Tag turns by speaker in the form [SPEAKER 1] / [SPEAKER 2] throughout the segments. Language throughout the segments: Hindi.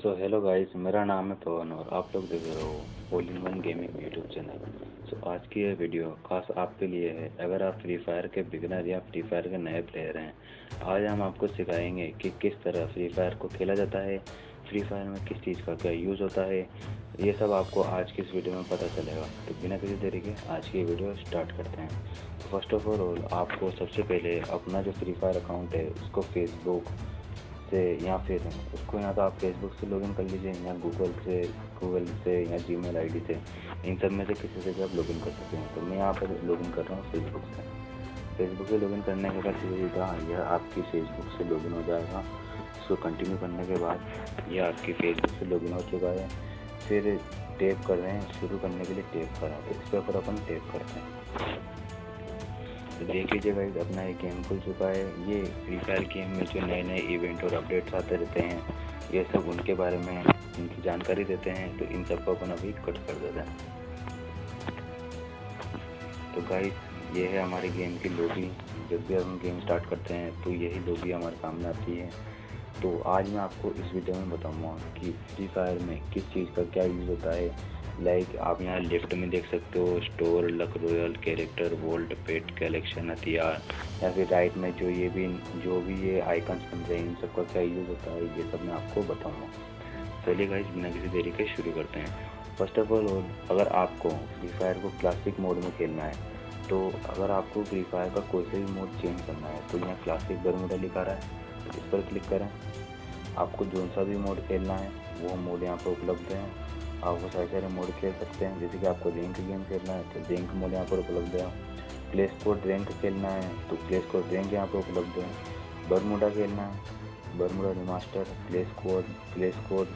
[SPEAKER 1] सो हेलो गाइस, मेरा नाम है पवन और आप लोग देख रहे हो all in one gaming YouTube channel. So आज की यह वीडियो खास आपके लिए है अगर आप फ्री फायर के बिगिनर या फ्री फायर के नए प्लेयर हैं। आज हम आपको सिखाएंगे कि किस तरह फ्री फायर को खेला जाता है, फ्री फायर में किस चीज़ का क्या यूज़ होता है। ये सब आपको आज की इस वीडियो में पता चलेगा। तो बिना किसी देरी के आज की वीडियो स्टार्ट करते हैं। तो फर्स्ट ऑफ ऑल आपको सबसे पहले अपना जो फ्री फायर अकाउंट है उसको फेसबुक से या फिर उसको या तो आप फेसबुक से लॉगिन कर लीजिए या गूगल से या जीमेल आईडी से, इन सब में से किसी से भी आप लॉगिन कर सकते हैं। तो मैं यहाँ पर लॉगिन कर रहा हूँ फेसबुक से लॉगिन करने के बाद सीधा यह आपकी फेसबुक से लॉगिन हो जाएगा। इसको कंटिन्यू करने के बाद यह आपकी फेसबुक से लॉगिन हो चुका है। फिर टैप कर रहे हैं, शुरू करने के लिए टैप करा तो इस पर अपन टैप करते हैं। तो देख लीजिए गाइस, अपना ये गेम खुल चुका है। ये फ्री फायर गेम में जो नए नए इवेंट और अपडेट्स आते रहते हैं, ये सब उनके बारे में उनकी जानकारी देते हैं। तो इन सबको अपन अभी कट कर देते हैं। तो गाइस, ये है हमारे गेम की लॉबी। जब भी हम गेम स्टार्ट करते हैं तो यही लॉबी हमारे सामने आती है। तो आज मैं आपको इस वीडियो में बताऊँगा कि फ्री फायर में किस चीज़ का क्या यूज़ होता है। लाइक आप यहाँ लेफ्ट में देख सकते हो store, luck royale, character, vault, pet, collection, हथियार, या फिर राइट में जो भी ये आइकन्स बन रहे हैं, इन सबका क्या यूज़ होता है ये सब मैं आपको बताऊंगा। चलिए गाइस, बिना किसी देरी के शुरू करते हैं। फर्स्ट ऑफ ऑल, अगर आपको फ्री फायर को क्लासिक मोड में खेलना है, तो अगर आपको फ्री फायर का कोई सा भी मोड चेंज करना है तो यहाँ क्लासिक बरमूडा लिखा रहा है, इस पर क्लिक करें। आपको जो सा भी मोड खेलना है वो मोड यहाँ पर उपलब्ध है। आप वो सारे मोड खेल सकते हैं। जैसे कि आपको रैंक गेम खेलना है तो रैंक मोड यहाँ पर उपलब्ध है। प्ले स्कोर रैंक खेलना है तो प्ले स्कोर रैंक यहाँ पर उपलब्ध है। बरमूडा खेलना है, बरमूडा रिमास्टर, प्ले स्कोर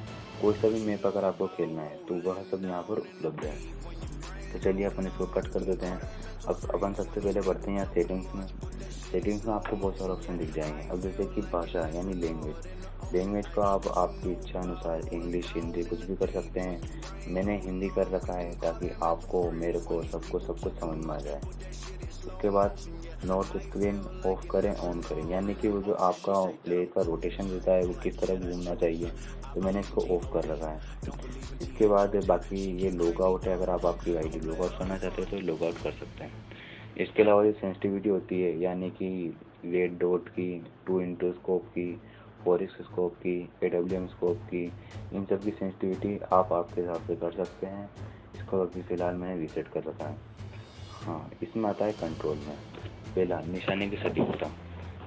[SPEAKER 1] कोई सा भी मैप अगर आपको खेलना है तो वह सब यहाँ पर उपलब्ध है। तो चलिए अपन इसको कट कर देते हैं। अब अपन सबसे पहले बढ़ते हैं यहाँ सेटिंग्स में आपको बहुत सारे ऑप्शन दिख जाएंगे। अब जैसे कि भाषा यानी लैंग्वेज को आप आपकी इच्छा अनुसार इंग्लिश, हिंदी कुछ भी कर सकते हैं। मैंने हिंदी कर रखा है ताकि आपको, मेरे को, सबको सब कुछ समझ में आ जाए। उसके बाद नॉर्थ स्क्रीन ऑफ करें, ऑन करें, यानी कि वो जो आपका प्ले का रोटेशन रहता है वो किस तरह घूमना चाहिए, तो मैंने इसको ऑफ कर रखा है। इसके बाद बाकी ये लॉग आउट है, अगर आप आपकी आईडी लॉग आउट करना चाहते हैं तो लॉग आउट कर सकते हैं। इसके अलावा जो सेंसिटिविटी होती है, यानी कि रेड डॉट की, 2x स्कोप की, 4x स्कोप की, AWM स्कोप की, इन सब की सेंसिटिविटी आप आपके हिसाब से कर सकते हैं। इसको अभी फ़िलहाल मैंने रीसेट कर रखा है। हाँ, इसमें आता है कंट्रोल में पहला निशाने की सटीकता।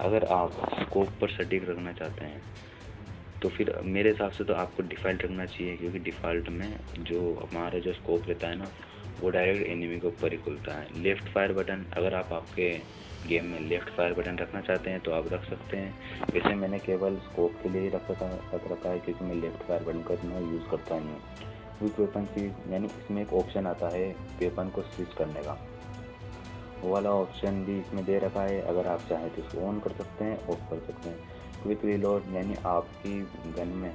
[SPEAKER 1] अगर आप स्कोप पर सटीक रखना चाहते हैं तो फिर मेरे हिसाब से तो आपको डिफ़ॉल्ट रखना चाहिए, क्योंकि डिफ़ॉल्ट में जो हमारा जो स्कोप रहता है ना, वो डायरेक्ट एनिमी के ऊपर ही खुलता है। लेफ़्ट फायर बटन, अगर आप आपके गेम में लेफ़्ट फायर बटन रखना चाहते हैं तो आप रख सकते हैं। वैसे मैंने केवल स्कोप के लिए ही रख रखा है, क्योंकि मैं लेफ़्ट फायर बटन का इतना यूज़ करता नहीं हूँ। क्विक वेपन स्विच, यानी इसमें एक ऑप्शन आता है वेपन को स्विच करने का, वो वाला ऑप्शन भी इसमें दे रखा है। अगर आप चाहें तो इसको ऑन कर सकते हैं, ऑफ कर सकते हैं। क्विक रीलोड, यानी आपकी गन में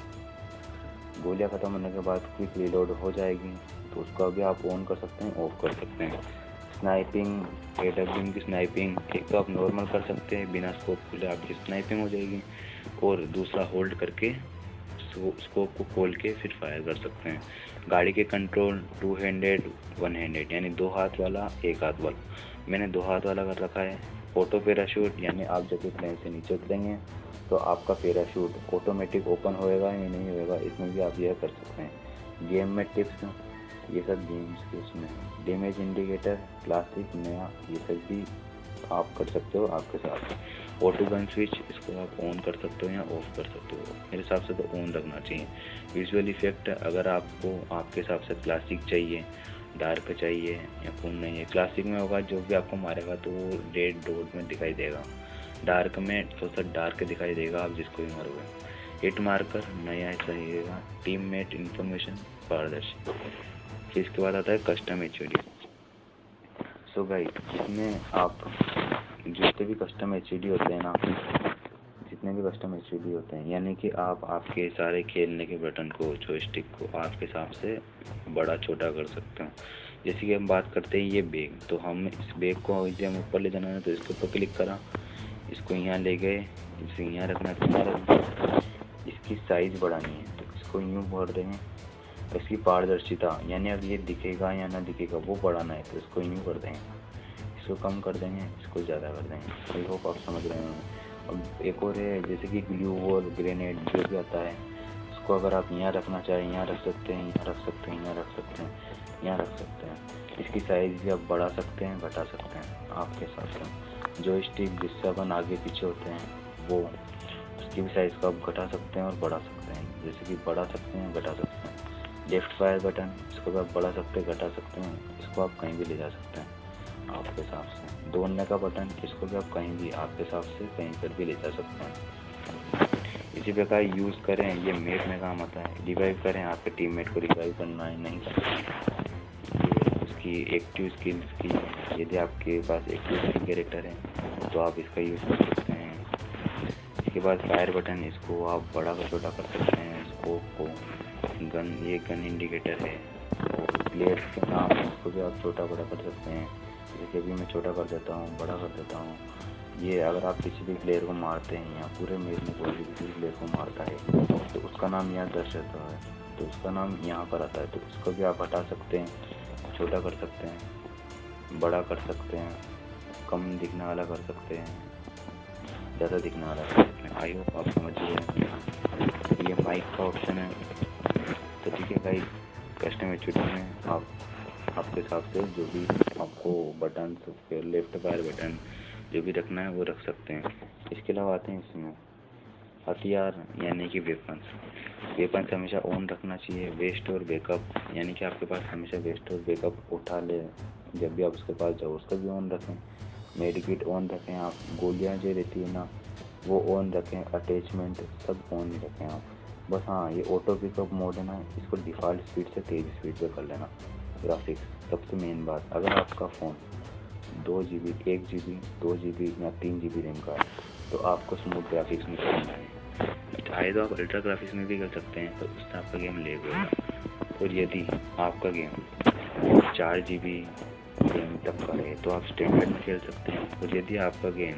[SPEAKER 1] गोलियां ख़त्म होने के बाद क्विक रीलोड हो जाएगी, तो उसको भी आप ऑन कर सकते हैं, ऑफ कर सकते हैं। स्नाइपिंग, AWM की स्नाइपिंग, एक तो आप नॉर्मल कर सकते हैं, बिना स्कोप खुले आपकी स्नाइपिंग हो जाएगी, और दूसरा होल्ड करके स्कोप को खोल के फिर फायर कर सकते हैं। गाड़ी के कंट्रोल 2 हैंडेड 1 हैंडेड, यानी 2 हाथ वाला 1 हाथ वाला, मैंने 2 हाथ वाला कर रखा है। ऑटो पैराशूट, यानी आप जब भी प्लेन से नीचे उतरेंगे तो आपका पैराशूट ऑटोमेटिक ओपन होएगा या नहीं होएगा, इसमें भी आप यह कर सकते हैं। गेम में टिप्स, ये सब गेम्स के उसमें। डैमेज इंडिकेटर, क्लासिक, नया, ये सब भी आप कर सकते हो आपके साथ। ऑटो गन स्विच, इसको आप ऑन कर सकते हो या ऑफ कर सकते हो। मेरे हिसाब से तो ऑन रखना चाहिए। विजुअल इफेक्ट, अगर आपको आपके हिसाब से क्लासिक चाहिए, डार्क चाहिए या कौन नहीं है, क्लासिक में होगा जो भी आपको मारेगा तो वो रेड डॉट में दिखाई देगा, डार्क में थोड़ा सा डार्क दिखाई देगा आप जिसको भी मारोगे। हिट मार्कर नया ऐसा ही रहेगा। टीममेट इन्फॉर्मेशन पारदर्शी। फिर इसके बाद आता है कस्टम HUD। सो गाइस, इसमें आप जितने भी कस्टम HUD होते हैं ना, यानी कि आप आपके सारे खेलने के बटन को, जॉयस्टिक को आपके हिसाब से बड़ा छोटा कर सकते हो। जैसे कि हम बात करते हैं ये बैग, तो हम इस बैग को यदि हम ऊपर ले जाना है तो इसके ऊपर क्लिक करा, इसको यहाँ ले गए, इसे यहाँ रखना है, इसकी साइज़ बढ़ानी है तो इसको यूँ कर देंगे। इसकी पारदर्शिता यानी अब ये दिखेगा या ना दिखेगा वो बढ़ाना है तो इसको यूँ कर देंगे, इसको कम कर देंगे, इसको ज़्यादा कर देंगे। आई होप आप समझ रहे हैं। अब एक और है जैसे कि ग्लू वॉल ग्रेनेड जो भी आता है, इसको अगर आप यहाँ रखना चाहें यहाँ रख सकते हैं, यहाँ रख सकते हैं, यहाँ रख सकते हैं, यहाँ रख सकते हैं। इसकी साइज़ भी आप बढ़ा सकते हैं घटा सकते हैं आपके हिसाब से। जो स्टिक जिससे अपन आगे पीछे होते हैं वो उसकी भी साइज़ को आप घटा सकते हैं और बढ़ा सकते हैं। जैसे कि बढ़ा सकते हैं घटा सकते हैं। लेफ्ट फायर बटन इसको भी आप बढ़ा सकते हैं घटा सकते हैं, इसको आप कहीं भी ले जा सकते हैं आपके हिसाब से। दौड़ने का बटन इसको भी आप कहीं भी आपके हिसाब से कहीं पर भी ले जा सकते हैं। इसी प्रकार यूज़ करें, ये मेट में काम आता है। रिवाइव करें, आपके टीममेट को रिवाइव करना है नहीं करना है, ये उसकी एक्टिव स्किल्स की। यदि आपके पास एक्टिव स्किल कैरेक्टर है तो आप इसका यूज़ कर सकते हैं। इसके बाद फायर बटन इसको आप बड़ा कर छोटा कर सकते हैं। स्कोप को गन, ये गन इंडिकेटर है। और प्लेयर्स के नाम है इसको भी आप छोटा बड़ा कर सकते हैं। जैसे कि अभी मैं छोटा कर देता हूँ, बड़ा कर देता हूँ। ये अगर आप किसी भी प्लेयर को मारते हैं या पूरे मैच में कोई भी किसी प्लेयर को मारता है तो उसका नाम यहाँ दर्शाता है, तो उसका नाम यहाँ पर आता है। तो इसको भी आप हटा सकते हैं, छोटा कर सकते हैं, बड़ा कर सकते हैं, कम दिखने वाला कर सकते हैं, ज़्यादा दिखने वाला कर सकते हैं। आई होप आप समझ गए। ये माइक का ऑप्शन है। तो ठीक है गाइस, कस्टमाइजेशन में आप आपके हिसाब से जो भी आपको बटन, लेफ्ट फायर बटन जो भी रखना है वो रख सकते हैं। इसके अलावा आते हैं इसमें हथियार यानी कि वेपन्स हमेशा ऑन रखना चाहिए। वेस्ट और बैकअप यानी कि आपके पास हमेशा वेस्ट और बैकअप उठा ले, जब भी आप उसके पास जाओ उसका भी ऑन रखें। मेडिकिट ऑन रखें आप, गोलियाँ जो रहती है ना वो ऑन रखें, अटैचमेंट सब ऑन ही रखें आप। बस हाँ, ये ऑटो पिकअप मोड है ना, इसको डिफ़ॉल्ट स्पीड से तेज़ स्पीड पे कर लेना। ग्राफिक्स सबसे मेन बात, अगर आपका फ़ोन 2 GB 1 GB 2 GB या 3 GB रैम का है तो आपको स्मूथ ग्राफिक्स में करना है। चाहे तो आप अल्ट्रा ग्राफिक्स में भी कर सकते हैं, तो उससे आपका गेम लेग होगा। और यदि आपका गेम 4 GB रैम तक का है तो आप स्टैंडर्ड में खेल सकते हैं। और यदि आपका गेम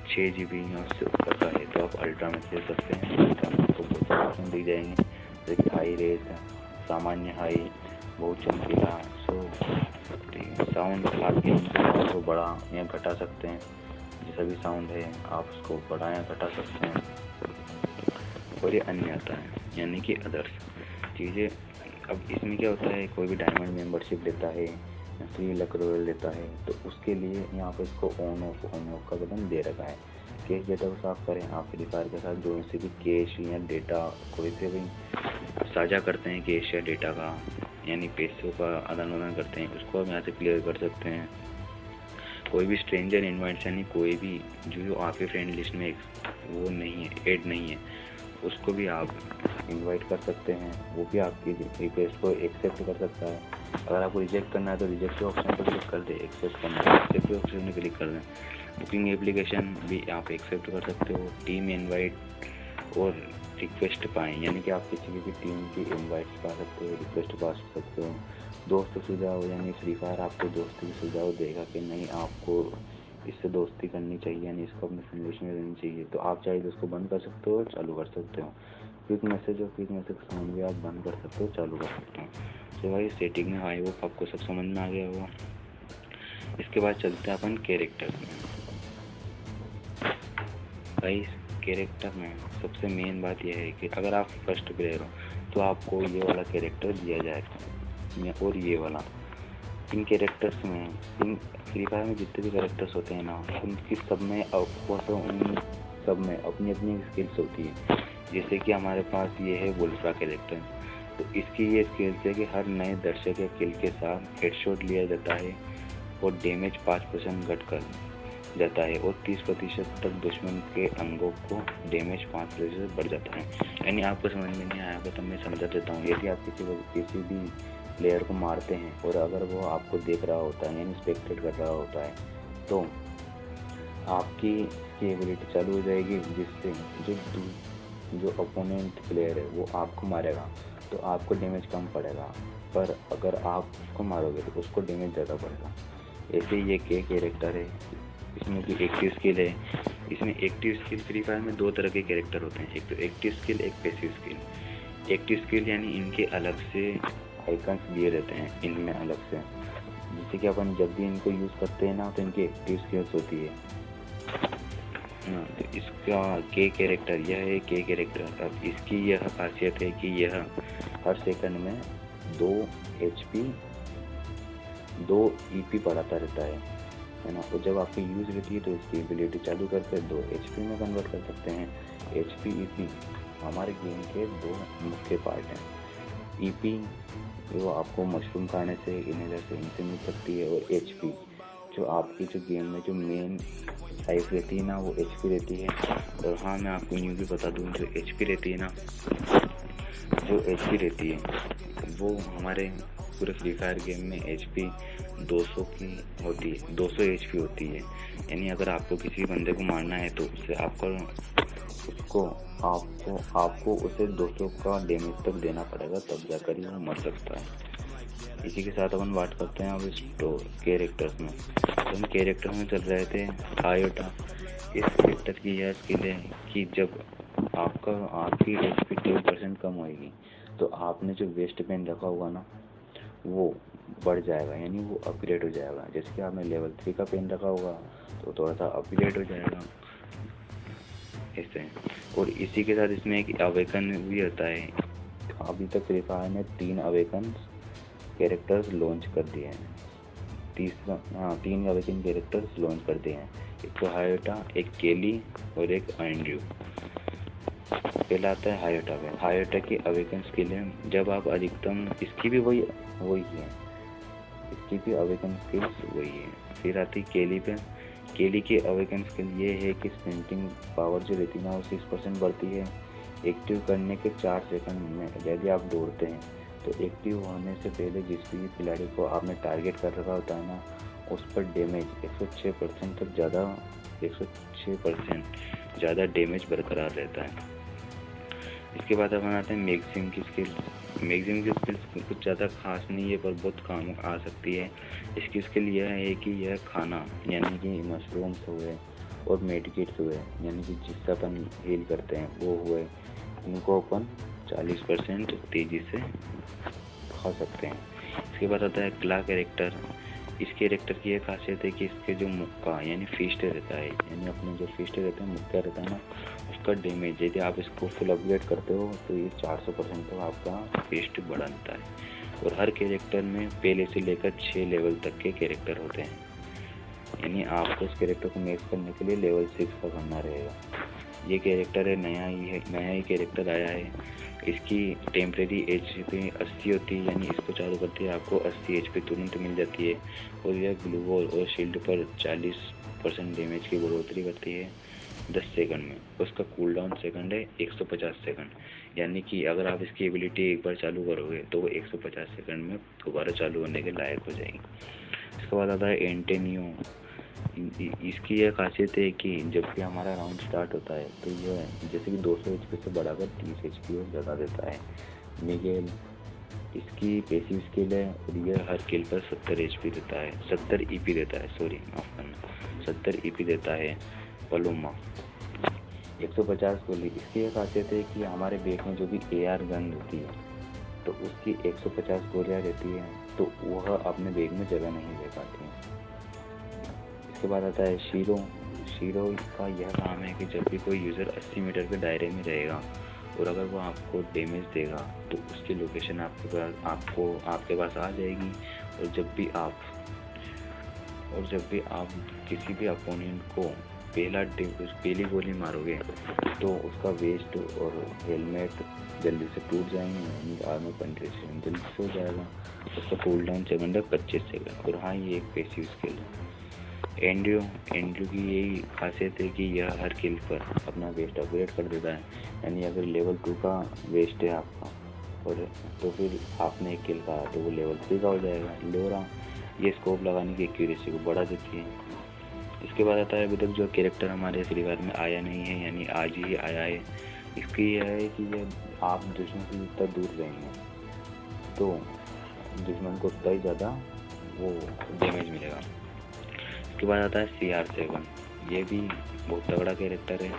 [SPEAKER 1] 6 GB या उससे ऊपर का है तो आप अल्ट्रा में खेल सकते हैं। अल्ट्रा में आपको बहुत सारे ऑप्शन दी जाएंगे, जैसे कि हाई रेस, सामान्य हाई, बहुत चमकीला। साउंड आपके साउंड को बढ़ा या घटा सकते हैं। जैसा भी साउंड है आप उसको बढ़ा या घटा सकते हैं। और ये अन्य आता है यानी कि अदर्स चीज़ें। अब इसमें क्या होता है, कोई भी डायमंड मेंबरशिप लेता है या फ्री लक रॉयल लेता है तो उसके लिए यहाँ पर इसको ऑन ऑफ का बटन दे रखा है। कैश डेटा को साफ करें, आप फ्री फायर के साथ जो से भी कैश या डेटा कोई से भी साझा करते हैं, कैश या डेटा का यानी पैसों का आदान प्रदान करते हैं, उसको आप यहाँ से क्लियर कर सकते हैं। कोई भी स्ट्रेंजर इन्वाइट्स यानी कोई भी जो आपके फ्रेंड लिस्ट में वो नहीं है, ऐड नहीं है, उसको भी आप इनवाइट कर सकते हैं। वो भी आपकी रिक्वेस्ट को एक्सेप्ट कर सकता है। अगर आपको रिजेक्ट करना है तो रिजेक्ट के ऑप्शन पर क्लिक कर दें, एक्सेप्ट करना है एक्सेप्ट के ऑप्शन में क्लिक कर दें। बुकिंग एप्लीकेशन भी आप एक्सेप्ट कर सकते हो। टीम इनवाइट और रिक्वेस्ट पाएँ यानी कि आप किसी भी टीम की इनवाइट्स पा सकते हो, रिक्वेस्ट पा सकते हो। दोस्त सुझाव यानी फ्री फायर आपको दोस्त की सुझाव देगा कि नहीं आपको इससे दोस्ती करनी चाहिए यानी इसको अपने फ्रेंड लिस्ट में रहनी चाहिए, तो आप चाहे तो उसको बंद कर सकते हो, चालू कर सकते हो। क्विक मैसेज और क्विक मैसेज साउंड भी आप बंद कर सकते हो, चालू कर सकते हो। तो भाई सेटिंग में आई होप आपको सब समझ में आ गया होगा। इसके बाद चलते हैं अपन कैरेक्टर में। भाई कैरेक्टर में सबसे मेन बात यह है कि अगर आप फर्स्ट प्लेयर हो तो आपको ये वाला कैरेक्टर दिया जाएगा और ये वाला। इन कैरेक्टर्स में, इन फ्री फायर में जितने भी कैरेक्टर्स होते हैं ना उनकी सब में उन सब में अपनी अपनी स्किल्स होती है। जैसे कि हमारे पास ये है वुल्फ्रा कैरेक्टर, तो इसकी ये स्किल्स है कि हर नए दर्शक के किल के साथ हेडशॉट लिया जाता है और डैमेज 5% घट कर जाता है और 30% तक दुश्मन के अंगों को डैमेज 5% बढ़ जाता है। यानी आपको समझ में नहीं आया तो मैं समझा देता हूँ। यदि आप किसी भी प्लेयर को मारते हैं और अगर वो आपको देख रहा होता है यानी स्पेक्टेट कर रहा होता है तो आपकी एबिलिटी चालू हो जाएगी, जिससे जो अपोनेंट प्लेयर है वो आपको मारेगा तो आपको डैमेज कम पड़ेगा, पर अगर आप उसको मारोगे तो उसको डैमेज ज़्यादा पड़ेगा। ऐसे ये कैरेक्टर है। इसमें भी एक्टिव स्किल है। इसमें एक्टिव स्किल फ्री फायर में 2 तरह के कैरेक्टर होते हैं, एक तो एक्टिव स्किल, एक पैसिव स्किल। एक्टिव स्किल यानी इनके अलग से आइकन्स दिए रहते हैं इनमें अलग से, जैसे कि अपन जब भी इनको यूज़ करते हैं ना तो इनकी एक्टिव स्किल्स होती है। हाँ, तो इसका के कैरेक्टर, यह है के कैरेक्टर। अब इसकी यह खासियत है कि यह हर सेकंड में 2 HP 2 EP बढ़ाता रहता है ना। और जब आपकी यूज़ रहती है तो इसकी एबिलिटी चालू करके 2 HP में कन्वर्ट कर सकते हैं। HP EP हमारे गेम के 2 मुख्य पार्ट हैं। EP जो आपको मशरूम खाने से, इनहेलर से, इनसे मिल सकती है, और HP जो आपकी जो गेम में जो मेन साइज रहती है ना वो HP रहती है। और हाँ, मैं आपको यूँ भी बता दूँ, जो HP रहती है ना, जो HP रहती है वो हमारे पूरे फ्री फायर गेम में HP 200 की होती है, 200 HP होती है। यानी अगर आपको किसी बंदे को मारना है तो उससे आपको उसे 200 का डैमेज तक देना पड़ेगा, तब जाकर ही वो मर सकता है। इसी के साथ अपन बात करते हैं अब इस कैरेक्टर्स में। तो हम कैरेक्टर में चल रहे थे हायोटा। इस कैरेक्टर की यह स्किल है कि जब आपकी HP 10% कम होएगी तो आपने जो वेस्ट पेन रखा होगा ना वो बढ़ जाएगा, यानी वो अपग्रेड हो जाएगा। जैसे कि आपने लेवल 3 का पेन रखा होगा तो थोड़ा सा अपग्रेड हो जाएगा इससे। और इसी के साथ इसमें एक अवेकन भी होता है। अभी तक फ्री फायर ने 3 अवेकन कैरेक्टर्स लॉन्च कर दिए हैं। 3 अवेकन कैरेक्टर्स लॉन्च कर दिए हैं। एक तो हायोटा, एक केली और एक एंड्रयू। पहला आता है हायोटा में। हायोटा की अवेकन स्किल है जब आप अधिकतम, इसकी भी वही है, इसकी भी अवेकन स्किल्स वही है। फिर आती केली पे। केली की अवेकन स्किल ये है कि स्प्रिंटिंग पावर जो रहती है ना वो 6% बढ़ती है। एक्टिव करने के 4 सेकंड में यदि आप दौड़ते हैं तो एक्टिव होने से पहले जिस भी खिलाड़ी को आपने टारगेट कर रखा होता है ना उस पर डैमेज 106% तक ज़्यादा 106% ज़्यादा डैमेज बरकरार रहता है। इसके बाद अपन आते हैं मैक्सिम की स्किल। मैक्सिम की स्किल कुछ ज़्यादा खास नहीं है पर बहुत काम आ सकती है। इसकी स्किल यह है कि यह खाना यानी कि मशरूम्स हुए और मेडिकेट्स हुए, यानी कि जिससे अपन हील करते हैं वो हुए, इनको अपन 40% तेज़ी से खा सकते हैं। इसके बाद आता है क्ला कैरेक्टर। इस कैरेक्टर की एक खासियत है कि इसके जो मुक्का यानी फिस्ट रहता है, यानी अपने जो फिस्ट रहते हैं, मुक्का रहता है ना, उसका डैमेज यदि आप इसको फुल अपग्रेड करते हो तो ये 400% तक आपका फिस्ट बढ़ाता है। और हर कैरेक्टर में पहले से लेकर 6 लेवल तक के कैरेक्टर होते हैं, यानी आपको इस कैरेक्टर को मैक्स करने के लिए लेवल 6 का करना रहेगा। ये कैरेक्टर है नया ही कैरेक्टर आया है। इसकी टेम्परेरी HP 80 होती है, यानी इसको चालू करते ही आपको 80 HP तुरंत मिल जाती है। और यह ग्लू वॉल और शील्ड पर 40% डैमेज की बढ़ोतरी करती है 10 सेकंड में। उसका कूल डाउन सेकंड है 150 सेकंड, यानी कि अगर आप इसकी एबिलिटी एक बार चालू करोगे तो वो 150 सेकंड में दोबारा चालू होने के लायक हो जाएगी। इसके बाद आता है एंटेनियो। इसकी यह खासियत है कि जब भी हमारा राउंड स्टार्ट होता है तो यह जैसे कि 200 HP से बढ़ाकर 30 HP और ज़्यादा देता है। मिगेल, इसकी पैसिव स्किल है और यह हर किल पर 70 HP देता है, 70 EP देता है, सॉरी माफ़ करना, 70 EP देता है। पलोमा 150 गोली। इसकी यह खासियत है कि हमारे बैग में जो भी AR गन होती है तो उसकी 150 गोलियाँ रहती है, तो वह अपने बैग में जगह नहीं ले पाती हैं। इसके बाद आता है शीरो। शीरो का यह काम है कि जब भी कोई यूज़र 80 मीटर के दायरे में रहेगा और अगर वो आपको डैमेज देगा तो उसकी लोकेशन आपके पास आ जाएगी। और जब भी आप किसी भी अपोनेंट को पहली गोली मारोगे तो उसका वेस्ट और हेलमेट जल्दी से टूट जाएंगे, यानी आर्मर पेनिट्रेशन जल्दी से हो जाएगा। उसका कूल डाउन सेकंड है 25 सेकंड। और हाँ, ये एक पैसिव स्किल है। एंड्रयू की यही खासियत है कि यह हर किल पर अपना वेस्ट अपग्रेड कर देता है, यानी अगर लेवल 2 का वेस्ट है आपका और तो फिर आपने एक किल कहा तो वो लेवल 3 का हो जाएगा। लोरा, ये स्कोप लगाने की एक्यूरेसी को बढ़ा देती है। इसके बाद आता है अभी तक जो कैरेक्टर हमारे फ्री फायर में आया नहीं है, यानी आज ही आया है। इसकी यह है कि जब आप दुश्मन से जितना दूर रहेंगे तो दुश्मन को उतना ही ज़्यादा वो डैमेज मिलेगा। इसके बाद आता है CR7। ये भी बहुत तगड़ा कैरेक्टर है।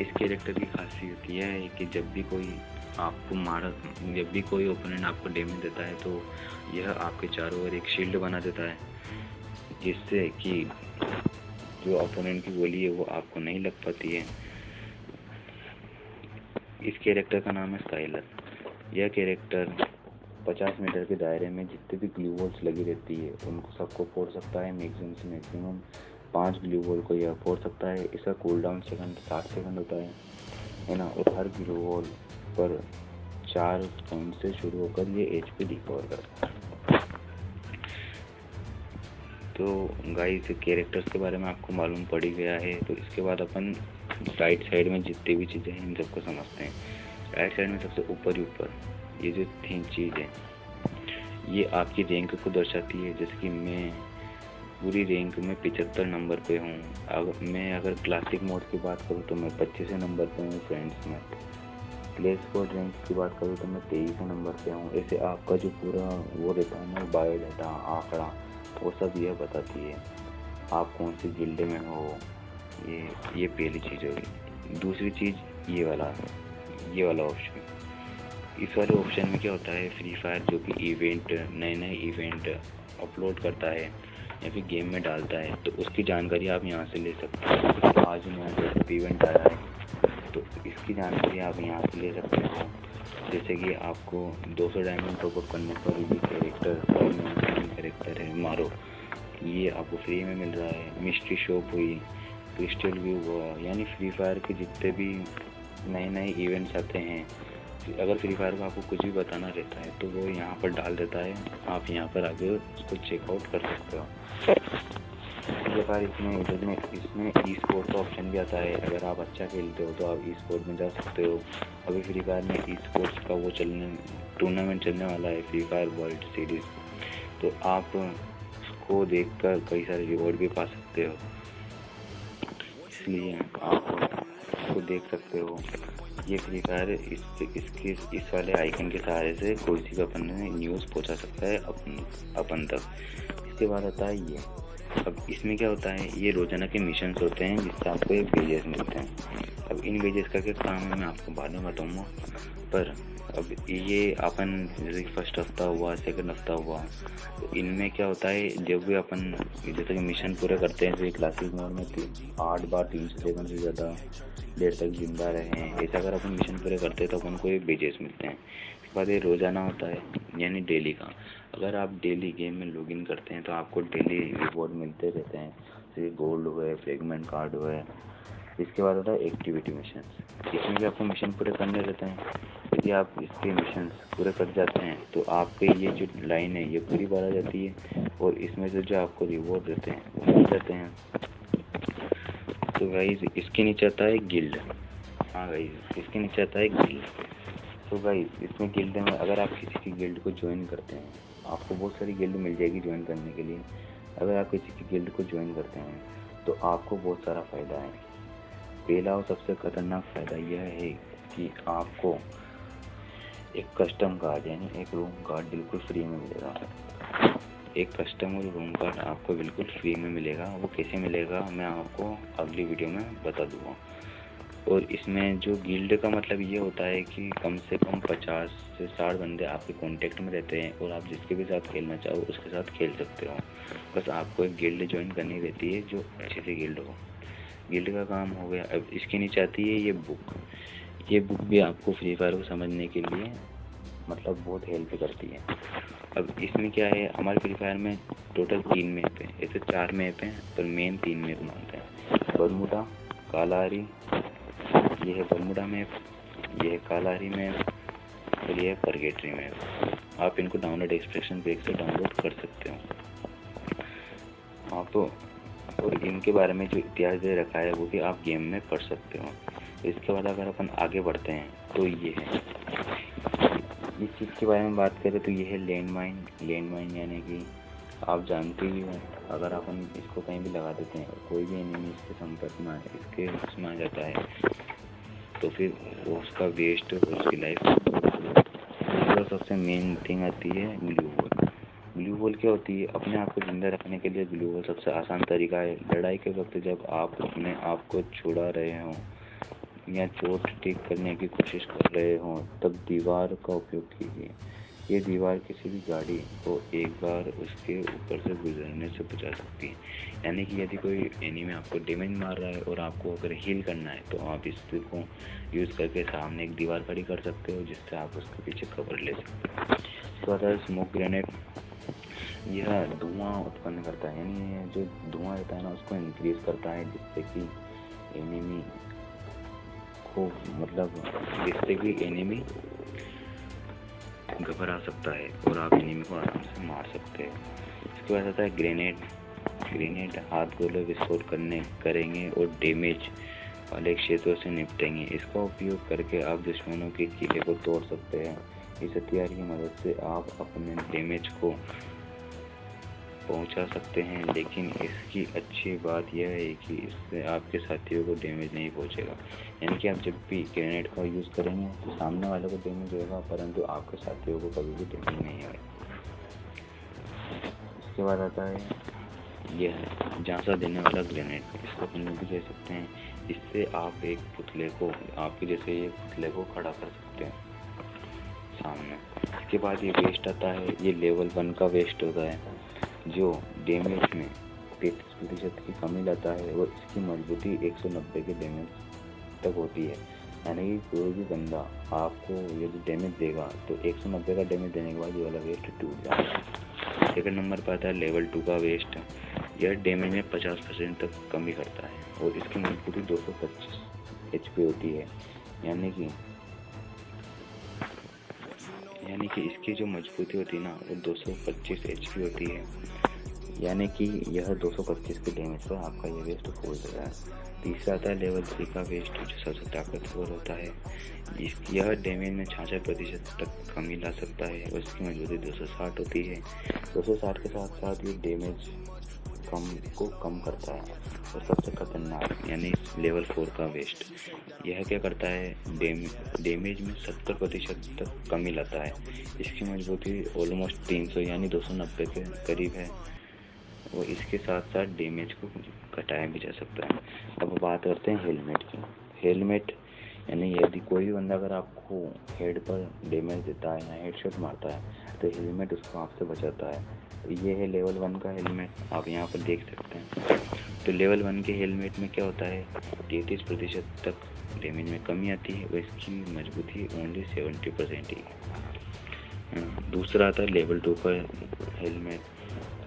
[SPEAKER 1] इस कैरेक्टर की खासियत यह है कि जब भी कोई आपको मारा, जब भी कोई ओपोनेंट आपको डैमेज देता है तो यह आपके चारों ओर एक शील्ड बना देता है, जिससे कि जो ओपोनेंट की गोली है वो आपको नहीं लग पाती है। इस कैरेक्टर का नाम है स्काइलर। यह कैरेक्टर 50 मीटर के दायरे में जितने भी ग्लू वॉल्स लगी रहती है उनको सबको फोड़ सकता है। मैक्सिमम से मैक्सिमम 5 ग्लू वॉल को यह फोड़ सकता है। इसका कूल डाउन सेकंड 60 सेकंड होता है ना। और हर ग्लू वॉल पर 4 पॉइंट से शुरू होकर ये एचपी रिकवर करता है। तो गाइस, कैरेक्टर्स के बारे में आपको मालूम पड़ ही गया है। तो इसके बाद अपन राइट साइड में जितनी भी चीज़ें हैं इन सबको समझते हैं। राइट साइड में सबसे ऊपर ही ऊपर ये जो 3 चीज़ है ये आपकी रैंक को दर्शाती है। जैसे कि मैं पूरी रैंक में 75 नंबर पे हूँ। मैं अगर क्लासिक मोड की बात करूँ तो मैं 25 नंबर पे हूँ फ्रेंड्स में। प्ले स्क्वाड रैंक की बात करूँ तो मैं 23 नंबर पे हूँ। ऐसे आपका जो पूरा वो रहता है ना, बायोडाटा आंकड़ा, वो सब यह बताती है आप कौन सी गिल्ड में हो। ये पहली चीज़ होगी। दूसरी चीज़ ये वाला ऑप्शन। इस वाले ऑप्शन में क्या होता है, फ्री फायर जो भी इवेंट, नए इवेंट अपलोड करता है या फिर गेम में डालता है तो उसकी जानकारी आप यहाँ से ले सकते हैं। तो आज नया इवेंट आया है तो इसकी जानकारी आप यहाँ से ले सकते हो। जैसे कि आपको 200 डायमंड टॉपअप करने पर ये कैरेक्टर है मारो, ये आपको फ्री में मिल रहा है। मिस्ट्री शॉप हुई, क्रिस्टल व्यू हुआ, यानी फ्री फायर के जितने भी नए इवेंट्स आते हैं, अगर फ्री फायर को आपको कुछ भी बताना रहता है तो वो यहाँ पर डाल देता है। आप यहाँ पर आगे उसको चेकआउट कर सकते हो। इसी प्रकार इसमें ई स्पोर्ट का ऑप्शन भी आता है। अगर आप अच्छा खेलते हो तो आप ई स्पोर्ट में जा सकते हो। अभी फ्री फायर में ई स्पोर्ट्स का वो टूर्नामेंट चलने वाला है, फ्री फायर वर्ल्ड सीरीज। तो आप उसको देखकर कई सारे रिवॉर्ड भी पा सकते हो, इसलिए आप उसको देख सकते हो। ये फ्री फायर इस वाले आइकन के सहारे से कोई सी भी अपन ने न्यूज़ पहुंचा सकता है अपन तक। इसके बाद आता है ये। अब इसमें क्या होता है, ये रोजाना के मिशंस होते हैं जिससे आपको एक वेजेस मिलते हैं। अब इन वेजेस का क्या काम है मैं आपको बाद में बताऊँगा। पर अब ये अपन जैसे कि फर्स्ट हफ्ता हुआ, सेकंड हफ्ता हुआ, तो इनमें क्या होता है, जब भी अपन जैसे कि मिशन पूरे करते हैं, जैसे क्लासिक मोड में 8 बार 300 सेकंड से ज़्यादा देर तक जिंदा रहें, ऐसा अगर अपन मिशन पूरे करते हैं तो अपन को ये बेजेस मिलते हैं। इसके बाद ये रोज़ाना होता है यानी डेली का। अगर आप डेली गेम में लॉगिन करते हैं तो आपको डेली रिवॉर्ड मिलते रहते हैं, जैसे गोल्ड हुए, फ्रेगमेंट कार्ड हुए। इसके बाद होता है एक्टिविटी मिशन। इसमें भी आपको मिशन पूरे करने रहते हैं। यदि आप इसके मिशन पूरे कर जाते हैं तो आपके ये जो लाइन है ये पूरी बार आ जाती है और इसमें से जो आपको रिवॉर्ड देते हैं वो मिल जाते हैं। तो गाइस इसके नीचे आता है गिल्ड। हाँ गाइस, इसके नीचे आता है गिल्ड। तो गाइस इसमें गिल्ड में अगर आप किसी की गिल्ड को ज्वाइन करते हैं, आपको बहुत सारी गिल्ड मिल जाएगी ज्वाइन करने के लिए। अगर आप किसी की गिल्ड को ज्वाइन करते हैं तो आपको बहुत सारा फ़ायदा है। पहला और सबसे खतरनाक फ़ायदा यह है कि आपको एक कस्टम कार्ड यानी एक रूम कार्ड बिल्कुल फ्री में मिलेगा। एक कस्टम और रूम कार्ड आपको बिल्कुल फ्री में मिलेगा। वो कैसे मिलेगा मैं आपको अगली वीडियो में बता दूँगा। और इसमें जो गिल्ड का मतलब ये होता है कि कम से कम 50 से 60 बंदे आपके कांटेक्ट में रहते हैं और आप जिसके भी साथ खेलना चाहो उसके साथ खेल सकते हो। बस आपको एक गिल्ड ज्वाइन करनी रहती है जो अच्छी सी गिल्ड हो। गिल्ड का काम हो गया। अब इसके नीचे आती है ये बुक। ये बुक भी आपको फ्री फायर को समझने के लिए मतलब बहुत हेल्प करती है। अब इसमें क्या है, हमारे फ्री फायर में टोटल 3 मैप है, ऐसे 4 मैप हैं पर मेन 3 मैप मानते हैं। बरमूडा, कालाहारी, ये है बरमूडा मैप, ये है कालाहारी मैप और ये है परगेटरी मैप। आप इनको डाउनलोड एक्सप्रेशन पेज से डाउनलोड कर सकते हो। आप और इनके बारे में जो इतिहास दे रखा है वो भी आप गेम में पढ़ सकते हो। इसके बाद अगर अपन आगे बढ़ते हैं तो ये है, इस चीज़ के बारे में बात करें तो ये है लैंड माइन यानी कि आप जानते ही हो, अगर अपन इसको कहीं भी लगा देते हैं और कोई भी एनिमी इसके संपर्क में इसके उसमें आ जाता है तो फिर वो उसका वेस्ट और उसकी लाइफ। तो सबसे मेन थिंग आती है ग्लू वॉल। ग्लू वॉल क्या होती है, अपने आप को जिंदा रखने के लिए ग्लू वॉल सबसे आसान तरीका है। लड़ाई के वक्त जब आप अपने आप को छुड़ा रहे हो या चोट ठीक करने की कोशिश कर रहे हों तब दीवार का उपयोग कीजिए। ये दीवार किसी भी गाड़ी को एक बार उसके ऊपर से गुजरने से बचा सकती है। यानी कि यदि कोई एनिमी आपको डैमेज मार रहा है और आपको अगर हील करना है तो आप इसको यूज़ करके सामने एक दीवार खड़ी कर सकते हो, जिससे आप उसके पीछे कवर ले सकते हो। उसके बाद स्मोक ग्रेनेड, यह धुआं उत्पन्न करता है, यानी ये जो धुआं रहता है ना उसको इंक्रीज करता है, जिससे कि एनिमी घबरा सकता है और आप एनिमी को आराम से मार सकते हैं। इसके बाद आता है ग्रेनेड हाथ गोले विस्फोट करेंगे और डैमेज वाले क्षेत्रों से निपटेंगे। इसका उपयोग करके आप दुश्मनों के किले को तोड़ सकते हैं। इस हथियार की मदद से आप अपने डैमेज को पहुंचा सकते हैं, लेकिन इसकी अच्छी बात यह है कि इससे आपके साथियों को डैमेज नहीं पहुंचेगा। यानी कि आप जब भी ग्रेनेड का यूज़ करेंगे तो सामने वाले को डैमेज होगा, परंतु आपके साथियों को कभी भी डैमेज नहीं होगा। इसके बाद आता है यह झांसा देने वाला ग्रेनेड, इसको हम भी कह सकते हैं। इससे आप एक पुतले को, आपके जैसे एक पुतले को खड़ा कर सकते हैं सामने। इसके बाद ये वेस्ट आता है, ये लेवल 1 का वेस्ट होता है जो डैमेज में 33% की कमी लाता है और इसकी मजबूती 190 के डैमेज तक होती है। यानी कि कोई भी बंदा आपको यदि डैमेज देगा तो 190 का डैमेज देने के बाद ये वाला वेस्ट टूट जाएगा। सेकंड नंबर पर आता है लेवल 2 का वेस्ट। यह डैमेज में 50% तक कमी करता है और इसकी मजबूती 225 HP होती है। यानी कि इसकी जो मजबूती होती है ना वो 225 HP होती है। यानी कि यह 225 के डैमेज पर आपका ये वेस्ट हो जाता है। तीसरा आता है लेवल 3 का वेस्ट, जो सबसे ताकतवर होता है। यह डैमेज में 66% तक कमी ला सकता है और इसकी मजबूती 260 होती है। 260 के साथ साथ ये डैमेज कम करता है। और सबसे खतरनाक यानी लेवल 4 का वेस्ट, यह क्या करता है, डैमेज में 70% तक कमी लाता है। इसकी मजबूती ऑलमोस्ट 300 यानी 290 के करीब है और इसके साथ साथ डैमेज को घटाया भी जा सकता है। अब बात करते हैं हेलमेट की। हेलमेट यानी यदि कोई भी बंदा अगर आपको हेड पर डैमेज देता है या हेडशॉट मारता है तो हेलमेट उसको आपसे बचाता है। तो ये है लेवल 1 का हेलमेट, आप यहाँ पर देख सकते हैं। तो लेवल 1 के हेलमेट में क्या होता है, 33% तक डैमेज में कमी आती है और इसकी मजबूती ओनली 70% ही है। दूसरा आता है लेवल 2 का हेलमेट।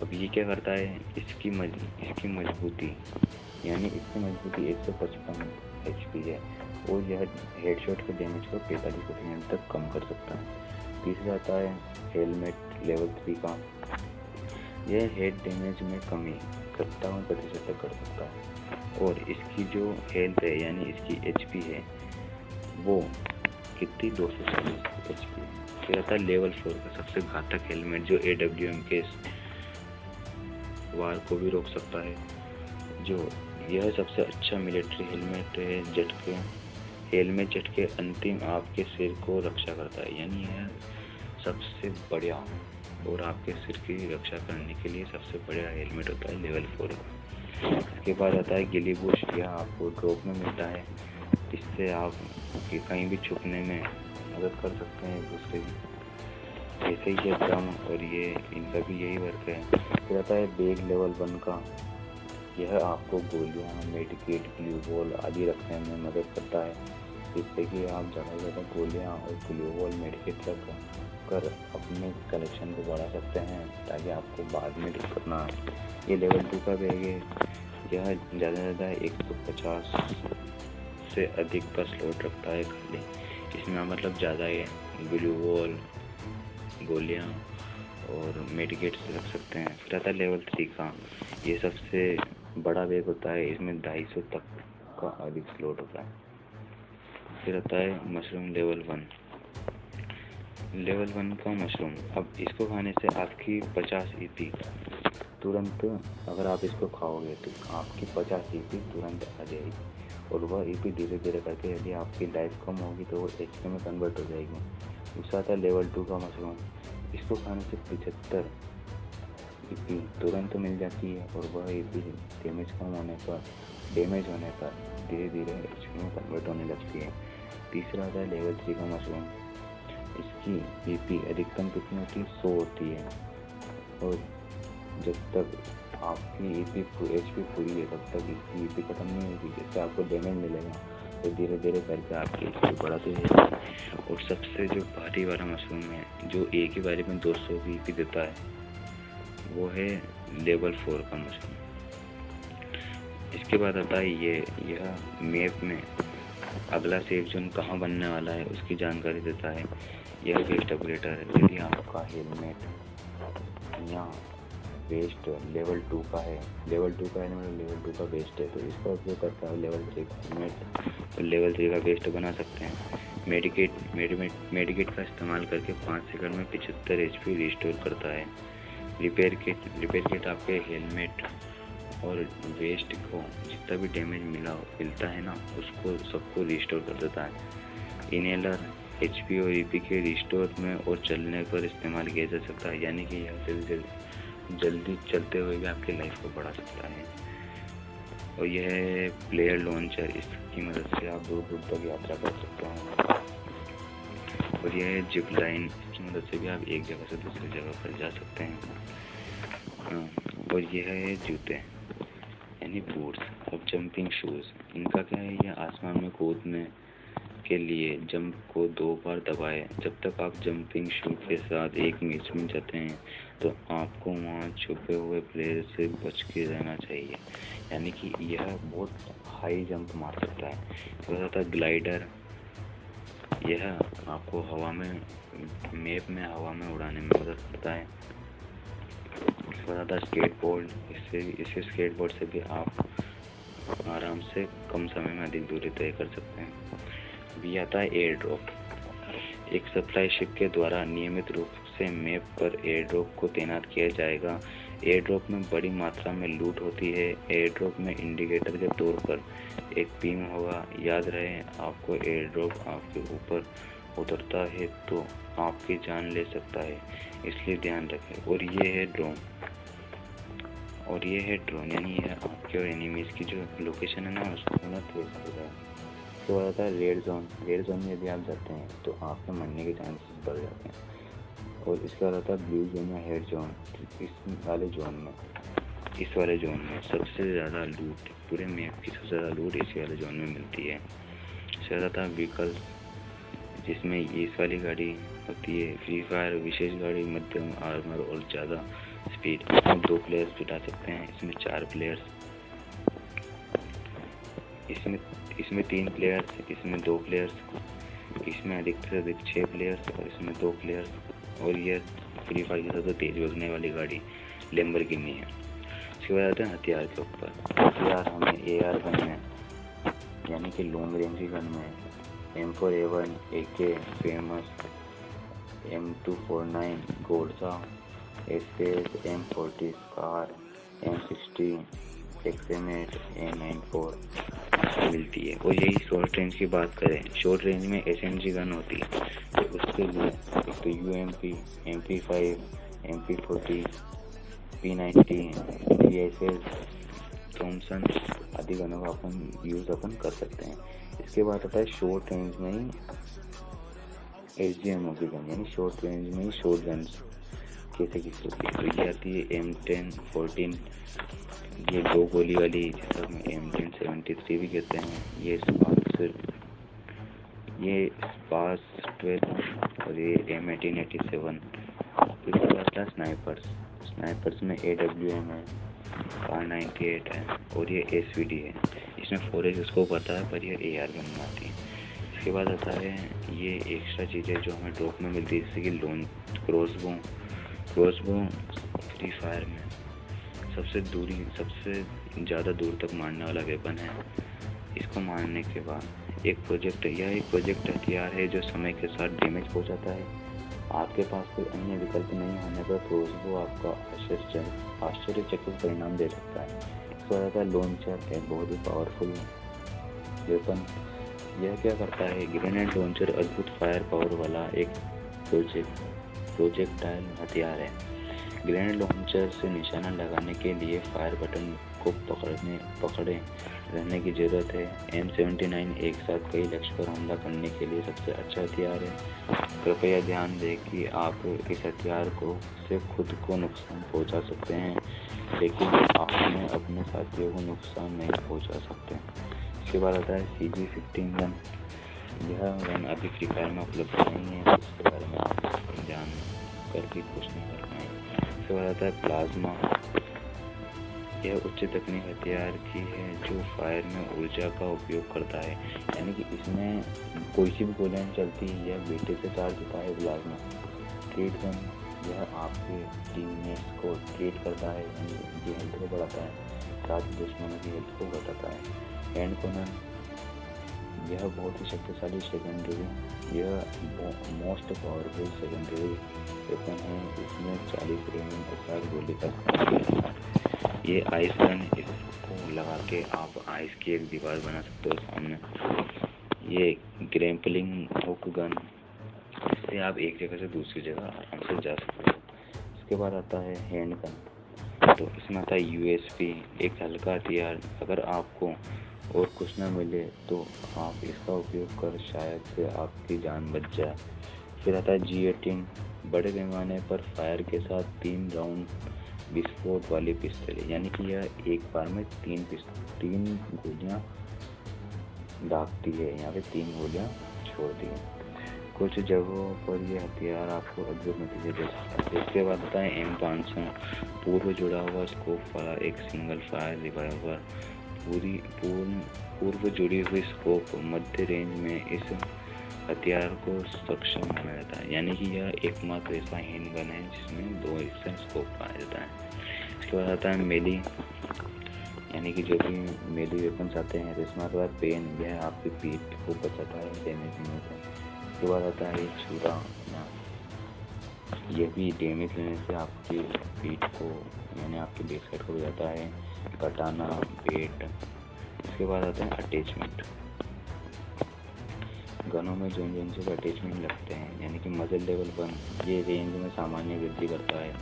[SPEAKER 1] अब ये क्या करता है, इसकी मजबूती यानी इसकी मजबूती 155 HP है और यह हेडशॉट के डैमेज को 45% तक कम कर सकता है। तीसरा आता है हेलमेट लेवल 3 का। यह हेड डैमेज में कमी 57% तक कर सकता है और इसकी जो हेल्थ है यानी इसकी HP है वो कितनी 240 HP है। फिर आता है लेवल 4 का सबसे घातक हेलमेट, जो AWM के वार को भी रोक सकता है। जो यह सबसे अच्छा मिलिट्री हेलमेट है। हेलमेट झटके अंतिम आपके सिर को रक्षा करता है, यानी यह सबसे बढ़िया और आपके सिर की रक्षा करने के लिए सबसे बढ़िया हेलमेट होता है लेवल 4 का। इसके बाद आता है गिली बुश, यह आपको ड्रॉप में मिलता है। इससे आप कहीं भी छुपने में मदद कर सकते हैं दूसरे की। ऐसे ही है ड्रम और ये इनका भी यही वर्क है। फिर आता है बैग लेवल 1 का। यह आपको गोलियां, मेडिकेट, ग्लू बॉल आदि रखने में मदद करता है, जिससे कि आप ज़्यादा से ज़्यादा गोलियां और ग्लू बॉल, मेडिकेट रख कर अपने कलेक्शन को बढ़ा सकते हैं ताकि आपको बाद में दिक्कत ना आए। ये लेवल 2 का बैग है। यह ज़्यादा से ज़्यादा 150 से अधिक का स्लॉट रखता है खाली। इसमें मतलब ज़्यादा है, ग्लू बॉल, गोलियाँ और मेडिकेट्स रख सकते हैं। फिर आता है लेवल 3 का। ये सबसे बड़ा बैग होता है, इसमें 250 तक का अधिक स्लॉट होता है। फिर आता है मशरूम लेवल 1 का मशरूम। अब इसको खाने से आपकी 50 EP तुरंत, अगर आप इसको खाओगे तो आपकी 50 EP तुरंत आ जाएगी और वह EP धीरे धीरे करके यदि आपकी लाइफ कम होगी तो वो HP में कन्वर्ट हो जाएगी। दूसरा आता है लेवल 2 का मशरूम। इसको खाने से 75 EP तुरंत मिल जाती है और वह EP डैमेज कम होने पर डैमेज होने पर धीरे धीरे एचपी में कन्वर्ट होने लगती है। तीसरा आता है लेवल 3 का मशरूम। इसकी ईपी अधिकतम कितनी होती है? 100 होती है, और जब तक आपकी एचपी पूरी है तब तक इसकी ईपी खत्म नहीं होगी। जैसे आपको डैमेज मिलेगा तो धीरे धीरे करके आपकी एचपी बढ़ाते जाएगी। और सबसे जो भारी वाला मशरूम है, जो एक ही बारी में 200 की ईपी देता है, वो है लेवल 4 का मशरूम। इसके बाद आता है यह मैप में अगला सेफ जोन कहाँ बनने वाला है उसकी जानकारी देता है। यह वेस्ट अपग्रेडर है। यदि आपका हेलमेट यहाँ वेस्ट लेवल 2 का है, लेवल 2 का है मतलब लेवल 2 का वेस्ट है, तो इसका उपयोग करता है लेवल 3 का हेलमेट, तो लेवल 3 का वेस्ट बना सकते हैं। मेडिकेट का इस्तेमाल करके 5 सेकंड में 75 एचपी रिस्टोर करता है। रिपेयर किट आपके हेलमेट और वेस्ट को जितना भी डैमेज मिलता है ना, उसको सबको रिस्टोर कर देता है। इनहेलर एचपी और ईपी के रिस्टोर में और चलने पर इस्तेमाल किया जा सकता है, यानी कि यह जल्दी चलते हुए भी आपकी लाइफ को बढ़ा सकता है। और यह है प्लेयर लॉन्चर, इसकी मदद से आप दूर दूर तक यात्रा कर सकते हैं। और यह है जिप लाइन, इसकी मदद से भी आप एक जगह से दूसरी जगह पर जा सकते हैं। और यह है जूते यानी बूट्स और जंपिंग शूज़। इनका क्या है, यह आसमान में कूदने के लिए जंप को 2 बार दबाएं। जब तक आप जंपिंग शूज के साथ एक मैच में जाते हैं तो आपको वहाँ छुपे हुए प्लेयर से बच के रहना चाहिए, यानी कि यह बहुत हाई जंप मार सकता है। तो आता है ग्लाइडर, यह आपको हवा में मैप में हवा में उड़ाने में मदद करता है। इसके बाद आता है स्केटबोर्ड, इससे स्केटबोर्ड से भी आप आराम से कम समय में अधिक दूरी तय कर सकते हैं। भी आता है एयर ड्रॉप, एक सप्लाई शिप के द्वारा नियमित रूप से मैप पर एयर ड्रॉप को तैनात किया जाएगा। एयर ड्रॉप में बड़ी मात्रा में लूट होती है। एयर ड्रॉप में इंडिकेटर के तौर पर एक बीम होगा। याद रहे, आपको एयर ड्रॉप आपके ऊपर उतरता है तो आपकी जान ले सकता है, इसलिए ध्यान रखें। और ये है ड्रोन, यानी यह आपके और एनिमीज की जो लोकेशन है ना, उसको ट्रेस करेगा। इसके बाद आता है रेड जोन में यदि आप जाते हैं तो आपके मरने के चांसेस बढ़ जाते हैं। और इसके बाद आता है ब्लू जोन या हेड जोन। इस वाले जोन में सबसे ज़्यादा लूट, पूरे मैप की सबसे ज़्यादा लूट इस वाले जोन में मिलती है। इसके बाद आता है व्हीकल, जिसमें इस वाली गाड़ी होती है फ्री फायर विशेष गाड़ी, मध्यम आर्मर और ज़्यादा स्पीड। इसमें 2 प्लेयर्स बिठा सकते हैं, इसमें 4 प्लेयर्स, इसमें 3 प्लेयर्स, इसमें 2 प्लेयर्स, इसमें अधिक से अधिक 6 प्लेयर्स और इसमें 2 प्लेयर्स। और यह फ्री फायर की सबसे तेज भगने वाली गाड़ी लैम्बोर्गिनी है। इसके बाद आते हैं हथियार के ऊपर। हथियार हमें AR गन में, यानी कि लॉन्ग रेंज की गन में M4A1 AK famous, M249 Golsa, SS M40 scar, M60 XM8 A94 मिलती है। और यही शॉर्ट रेंज की बात करें, शॉर्ट रेंज में SMG गन होती है, तो उसके लिए एक तो UMP, MP5, MP40, P90, DSS, Thompson आदि गनों का अपन कर सकते हैं। इसके बाद आता है शॉर्ट रेंज में ही SGMO की गन, यानी शॉर्ट रेंज में ही शॉर्ट गन्स कैसे किस होती है। तो ये आती है M10, 14, ये 2 गोली वाली, जिसे हम M1073 भी कहते हैं। ये स्पार्स 12 और ये M1887। इसके बाद आता है स्नाइपर्स में AWM है, R98 है और ये SVD है। इसमें 4X स्कोप आता है, पर यह AR गन में आती है। इसके बाद आता है ये एक्स्ट्रा चीज़ें जो हमें ड्रॉप में मिलती है, जैसे कि लॉन्ग क्रॉसबो फ्री फायर में सबसे ज़्यादा दूर तक मारने वाला वेपन है। इसको मारने के बाद एक प्रोजेक्ट हथियार है जो समय के साथ डैमेज पहुंचाता है। आपके पास कोई अन्य विकल्प नहीं होने पर क्रॉसबो आपका आश्चर्यचकित परिणाम दे सकता है। इसके बाद आता है लॉन्चर, एक बहुत ही पावरफुल वेपन। यह क्या करता है, ग्रेनेड लॉन्चर अद्भुत फायर पावर वाला एक प्रोजेक्टाइल हथियार है। ग्रेनेड लॉन्चर से निशाना लगाने के लिए फायर बटन आपको पकड़े रहने की ज़रूरत है। M79 एक साथ कई लक्ष्य पर हमला करने के लिए सबसे अच्छा हथियार है। कृपया ध्यान दें कि आप इस हथियार से खुद को नुकसान पहुंचा सकते हैं, लेकिन अपने साथियों को नुकसान नहीं पहुंचा सकते। इसके बाद आता है CG15 गन। यह गन अभी फ्री फायर में उपलब्ध नहीं है, इसके बारे में आप जान कर भी कुछ नहीं कर पाएंगे। इसके बाद आता है प्लाज्मा। यह उच्च तकनीक हथियार की है जो फायर में ऊर्जा का उपयोग करता है, यानी कि इसमें कोई सी भी गोलियां चलती है, यह बेटे से चार्ज होता है। प्लाज्मा ट्रीट गन, यह आपके टीममेट्स को ट्रीट करता है, यानी उनकी हेल्थ को बढ़ाता है, साथ ही दुश्मनों की हेल्थ को घटाता है। हैंड कनन, यह बहुत ही शक्तिशाली सेकेंडरी, यह मोस्ट पावरफुल सेकेंडरी वेपन है। इसमें 40 रेंज के साथ गोली का इस्तेमाल किया है। ये आइस गन, इसको लगा के आप आइस की एक दीवार बना सकते हो सामने। ये ग्रैप्लिंग हुक गन, इससे आप एक जगह से दूसरी जगह आराम से जा सकते हो। इसके बाद आता है हैंड गन, तो इसमें आता है USP, एक हल्का हथियार। अगर आपको और कुछ ना मिले तो आप इसका उपयोग कर शायद से आपकी जान बच जाए। फिर आता है G18, बड़े पैमाने पर फायर के साथ 3 राउंड विस्फोट वाली पिस्तौल, यानी कि यह एक बार में 3 गोलियां दागती है। यहाँ पे 3 गोलियां छोड़ती है। कुछ जगहों पर यह हथियार आपको अद्भुत नतीजे दे सकता है। इसके बाद आता है M500, पूर्व जुड़ा हुआ स्कोप वाला एक सिंगल फायर रिवॉल्वर। पूर्व जुड़ी हुई स्कोप मध्य रेंज में इस हथियार को सक्षम बनाया जाता है, यानी कि यह एकमात्र ऐसा हैंडगन है जिसमें 2 एक्शन स्कोप पाया जाता है। इसके बाद आता है मेली, यानी कि जो भी मेली वेपन्स आते हैं। इसमें आता है पेन, यह आपकी पीठ को बचाता है डैमेज लेने से। इसके बाद आता है छुरा, यह भी डैमेज लेने से आपकी पीठ को, यानी आपकी बैक साइड को बचाता है। कटाना, बेट। इसके बाद आता है अटैचमेंट, गनों में जो से अटैचमेंट लगते हैं, यानी कि मजल लेवल 1 ये रेंज में सामान्य वृद्धि करता है।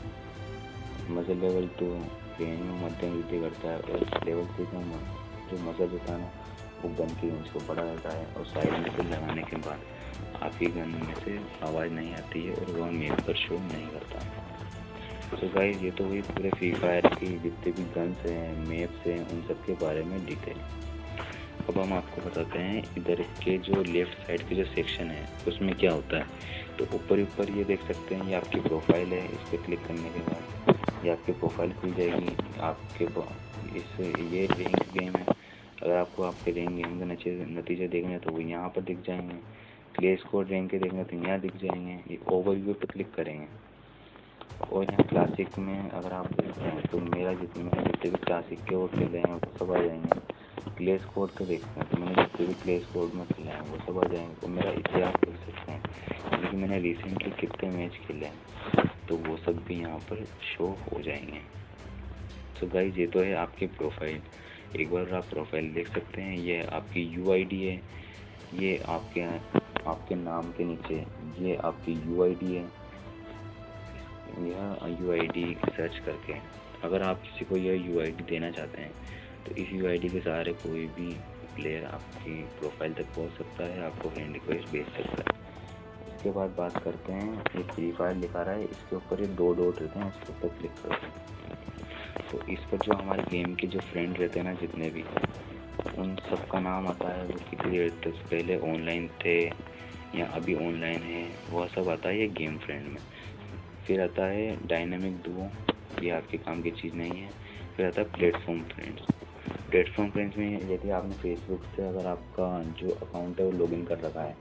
[SPEAKER 1] मजल लेवल 2 रेंज में मध्यम वृद्धि करता है, और लेवल 3 में जो मजल होता है ना, वो गन की रेंज को बढ़ा देता है। और साइड में से लगाने के बाद आपकी गन में से आवाज़ नहीं आती है और वह मैप पर शो नहीं करता है। तो गाइस, ये तो हुई पूरे फ्री फायर की जितने भी गन्स हैं, मैप्स हैं, उन सब के बारे में डिटेल। अब हम आपको बताते हैं इधर के जो लेफ्ट साइड के जो सेक्शन है उसमें क्या होता है। तो ऊपर ये देख सकते हैं, ये आपकी प्रोफाइल है। इस पर क्लिक करने के बाद ये आपकी प्रोफाइल खुल जाएगी। ये रैंक गेम है। अगर आपको आपके रैंक गेम के नतीजे देखने हैं तो वो यहाँ पर दिख जाएंगे। प्ले स्कोर रैंक के देखने तो यहाँ दिख जाएंगे। ये ओवरव्यू पर क्लिक करेंगे और यहाँ क्लासिक में अगर आप देखते हैं तो मैंने जितने भी क्लासिक के वो खेले हैं वो सब आ जाएंगे। प्ले स्कोर के देखते हैं तो मैंने जितने भी प्ले स्कोर में खेले हैं वो सब आ जाएंगे। तो मेरा इतिहास देख सकते हैं, क्योंकि मैंने रिसेंटली कितने मैच खेले हैं तो वो सब भी यहाँ पर शो हो जाएंगे। तो गाइस, ये तो है आपकी प्रोफाइल। एक बार आप प्रोफाइल देख सकते हैं। ये आपकी UID है, ये आपके नाम के नीचे ये आपकी UID है। यह UID सर्च करके अगर आप किसी को यह UID देना चाहते हैं तो इस UID के सहारे कोई भी प्लेयर आपकी प्रोफाइल तक पहुंच सकता है, आपको फ्रेंड रिक्वेस्ट भेज सकता है। इसके बाद बात करते हैं, ये फ्री फायर लिखा रहा है, इसके ऊपर ये 2 डॉट रहते हैं, इसके ऊपर क्लिक करो तो इस पर जो हमारे गेम के जो फ्रेंड रहते हैं ना, जितने भी, उन सब का नाम आता है। वो कितनी देर तक पहले ऑनलाइन थे या अभी ऑनलाइन है, वह सब आता है ये गेम फ्रेंड में। फिर आता है डायनामिक डुओ, ये आपके काम की चीज़ नहीं है। फिर आता है प्लेटफॉर्म फ्रेंड्स। प्लेटफॉर्म फ्रेंड्स में यदि आपने फेसबुक से अगर आपका जो अकाउंट है वो लॉगिन कर रखा है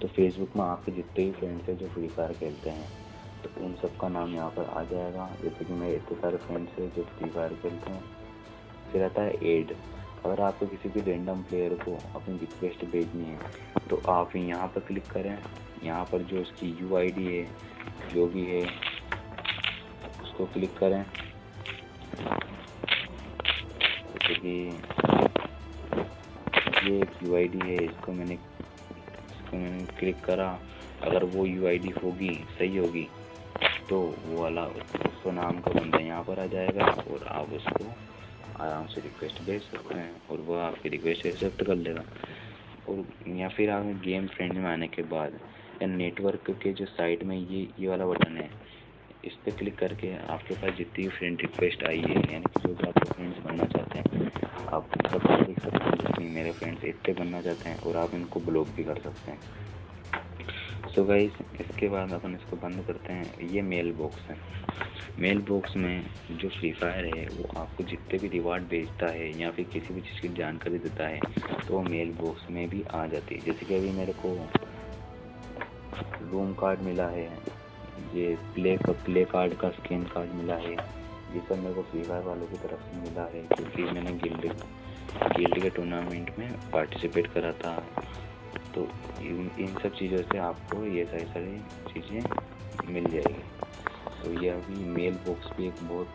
[SPEAKER 1] तो फेसबुक में आपके जितने भी फ्रेंड्स हैं जो फ्री फायर खेलते हैं तो उन सब का नाम यहाँ पर आ जाएगा। जैसे कि मेरे इतने सारे फ्रेंड्स हैं जो फ्री फायर खेलते हैं। फिर आता है एड, अगर आपको किसी भी रैंडम प्लेयर को अपनी रिक्वेस्ट भेजनी है तो आप यहाँ पर क्लिक करें। यहाँ पर जो उसकी UID है जो भी है उसको क्लिक करें। जैसे कि ये एक UID है, इसको मैंने क्लिक करा। अगर वो UID होगी, सही होगी, तो वो वाला उसको नाम का बंदा यहाँ पर आ जाएगा और आप उसको आराम से रिक्वेस्ट भेज सकते हैं और वो आपकी रिक्वेस्ट एक्सेप्ट कर लेगा। और या फिर आप गेम फ्रेंड में आने के बाद या नेटवर्क के जो साइड में ये वाला बटन है, इस पर क्लिक करके आपके पास जितनी फ्रेंड रिक्वेस्ट आई है, यानी कि जो भी आपके फ्रेंड्स बनना चाहते हैं, आप सब देख सकते हैं जिसमें मेरे फ्रेंड्स इतने बनना चाहते हैं और आप इनको ब्लॉक भी कर सकते हैं। सो गाइस, इसके बाद अपन इसको बंद करते हैं। ये मेल बॉक्स है। मेल बॉक्स में जो फ्री फायर है वो आपको जितने भी रिवार्ड भेजता है या फिर किसी भी चीज़ की जानकारी देता है तो वो मेल बॉक्स में भी आ जाती है। जैसे कि अभी मेरे को रूम कार्ड मिला है, ये प्ले कार्ड का स्किन कार्ड मिला है, ये सब मेरे को फ्री फायर वालों की तरफ से मिला है क्योंकि मैंने गिल्ड के टूर्नामेंट में पार्टिसिपेट करा था। तो इन सब चीज़ों से आपको ये सारी चीज़ें मिल जाएगी। तो ये अभी मेल बॉक्स भी एक बहुत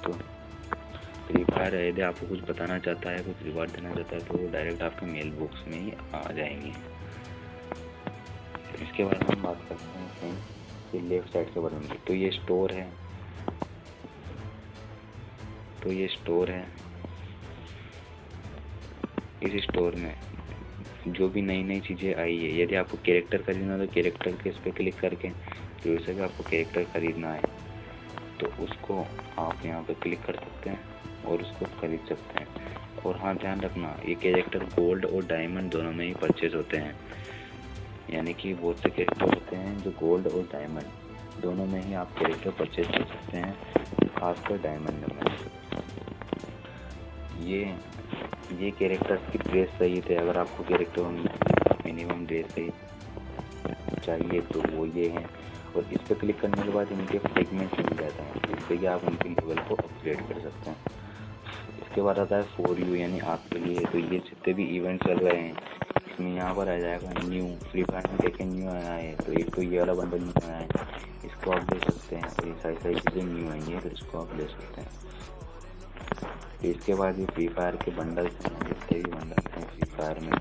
[SPEAKER 1] फ्री फायर है, यदि आपको कुछ बताना चाहता है, कुछ रिवार्ड देना चाहता है तो वो डायरेक्ट आपके मेल बॉक्स में ही आ जाएंगे। इसके बाद हम बात करते हैं फ्रेंड्स ये लेफ्ट साइड के बटन की। तो ये स्टोर है। इस स्टोर में जो भी नई चीज़ें आई है, यदि आपको कैरेक्टर खरीदना है तो कैरेक्टर के इस पर क्लिक करके जो वैसे भी आपको कैरेक्टर खरीदना है तो उसको आप यहाँ पे क्लिक कर सकते हैं और उसको खरीद सकते हैं। और हाँ, ध्यान रखना ये कैरेक्टर गोल्ड और डायमंड दोनों में ही परचेज होते हैं, यानी कि बहुत से कैरेक्टर होते हैं जो गोल्ड और डायमंड दोनों में ही आप कैरेक्टर परचेज कर सकते हैं, खासकर डायमंड में। ये कैरेक्टर्स की ड्रेस सही थे। अगर आपको कैरेक्टर मिनिमम ड्रेस सही चाहिए तो वो ये हैं। और इस पर क्लिक करने के बाद इनके फ्रेगमेंट्स मिल जाता है, जिससे कि आप उनके लेवल को अपग्रेड कर सकते हैं। इसके बाद आता है फॉर यू, यानी आपके लिए। तो ये जितने भी इवेंट चल रहे हैं इसमें यहाँ पर आ जाएगा न्यू। फ्री फायर में देखें न्यू आया है तो एक तो ये वाला बंडल न्यू आया है, इसको आप ले सकते हैं। और ये सारी चीज़ें न्यू आई हैं तो इसको आप ले सकते हैं। तो इसके बाद ये फ्री फायर के बंडल्स हैं, जितने भी बंडल्स हैं फ्री फायर में